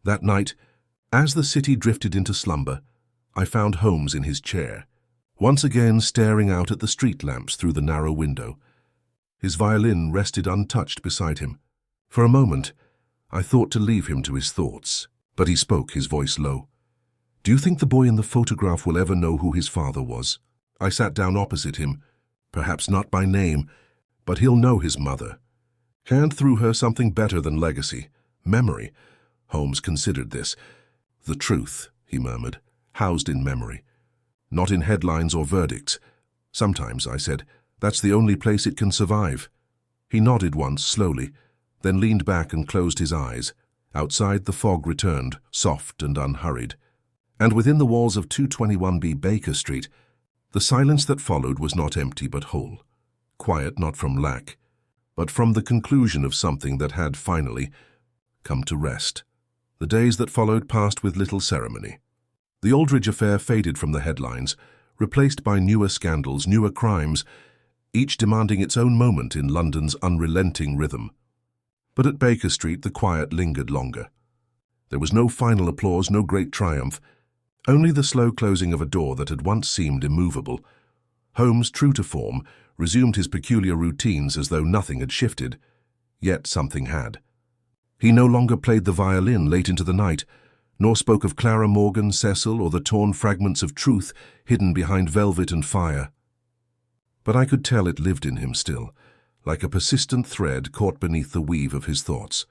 S1: That night, as the city drifted into slumber, I found Holmes in his chair, once again staring out at the street lamps through the narrow window. His violin rested untouched beside him. For a moment, I thought to leave him to his thoughts, but he spoke, his voice low. Do you think the boy in the photograph will ever know who his father was? I sat down opposite him, perhaps not by name, but he'll know his mother. Hand through her something better than legacy, memory. Holmes considered this. The truth, he murmured, housed in memory, not in headlines or verdicts. Sometimes, I said, that's the only place it can survive. He nodded once, slowly, then leaned back and closed his eyes. Outside, the fog returned, soft and unhurried. And within the walls of 221B Baker Street, the silence that followed was not empty but whole. Quiet not from lack, but from the conclusion of something that had finally come to rest. The days that followed passed with little ceremony. The Aldridge affair faded from the headlines, replaced by newer scandals, newer crimes, each demanding its own moment in London's unrelenting rhythm. But at Baker Street the quiet lingered longer. There was no final applause, no great triumph, only the slow closing of a door that had once seemed immovable. Holmes, true to form, resumed his peculiar routines as though nothing had shifted, yet something had. He no longer played the violin late into the night, nor spoke of Clara Morgan, Cecil, or the torn fragments of truth hidden behind velvet and fire. But I could tell it lived in him still, like a persistent thread caught beneath the weave of his thoughts.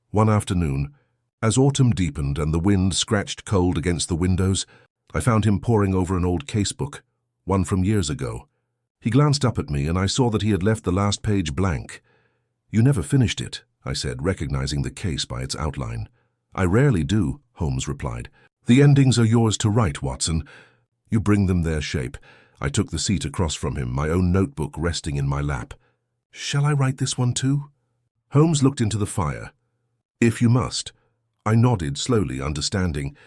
S1: One afternoon, as autumn deepened and the wind scratched cold against the windows, I found him poring over an old casebook, one from years ago. He glanced up at me, and I saw that he had left the last page blank. You never finished it, I said, recognizing the case by its outline. I rarely do, Holmes replied. The endings are yours to write, Watson. You bring them their shape. I took the seat across from him, my own notebook resting in my lap. Shall I write this one too? Holmes looked into the fire. If you must. I nodded slowly, understanding.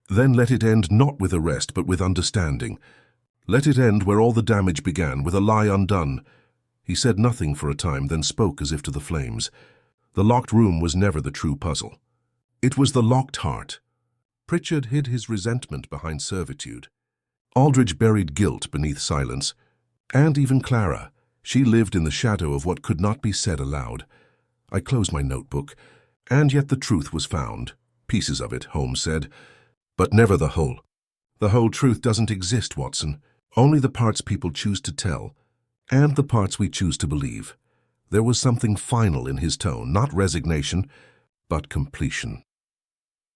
S1: Then let it end not with arrest, but with understanding. Let it end where all the damage began, with a lie undone. He said nothing for a time, then spoke as if to the flames. The locked room was never the true puzzle. It was the locked heart. Pritchard hid his resentment behind servitude. Aldridge buried guilt beneath silence. And even Clara. She lived in the shadow of what could not be said aloud. I closed my notebook, and yet the truth was found. Pieces of it, Holmes said, but never the whole. The whole truth doesn't exist, Watson. Only the parts people choose to tell, and the parts we choose to believe. There was something final in his tone, not resignation, but completion.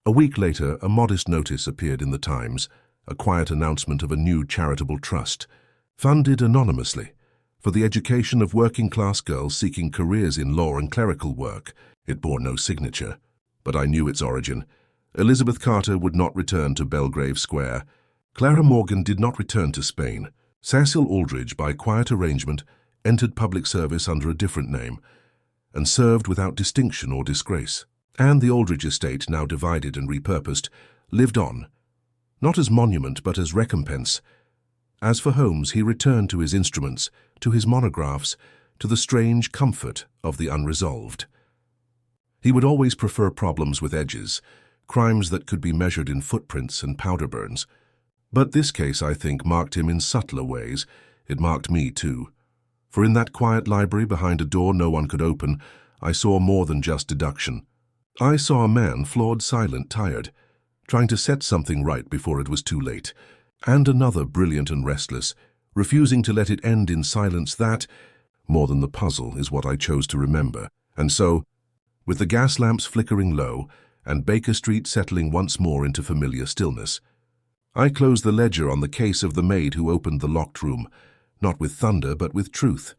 S1: A week later, a modest notice appeared in the Times, a quiet announcement of a new charitable trust, funded anonymously. for the education of working-class girls seeking careers in law and clerical work. It bore no signature, but I knew its origin. Elizabeth Carter would not return to Belgrave Square. Clara Morgan did not return to Spain. Cecil Aldridge, by quiet arrangement, entered public service under a different name and served without distinction or disgrace. And the Aldridge estate, now divided and repurposed, lived on, not as monument but as recompense. As for Holmes, he returned to his instruments, to his monographs, to the strange comfort of the unresolved. He would always prefer problems with edges, crimes that could be measured in footprints and powder burns. But this case, I think, marked him in subtler ways. It marked me, too. For in that quiet library behind a door no one could open, I saw more than just deduction. I saw a man, flawed, silent, tired, trying to set something right before it was too late, and another brilliant and restless, refusing to let it end in silence. That, more than the puzzle, is what I chose to remember. And so, with the gas lamps flickering low and Baker Street settling once more into familiar stillness, I closed the ledger on the case of the maid who opened the locked room, not with thunder but with truth.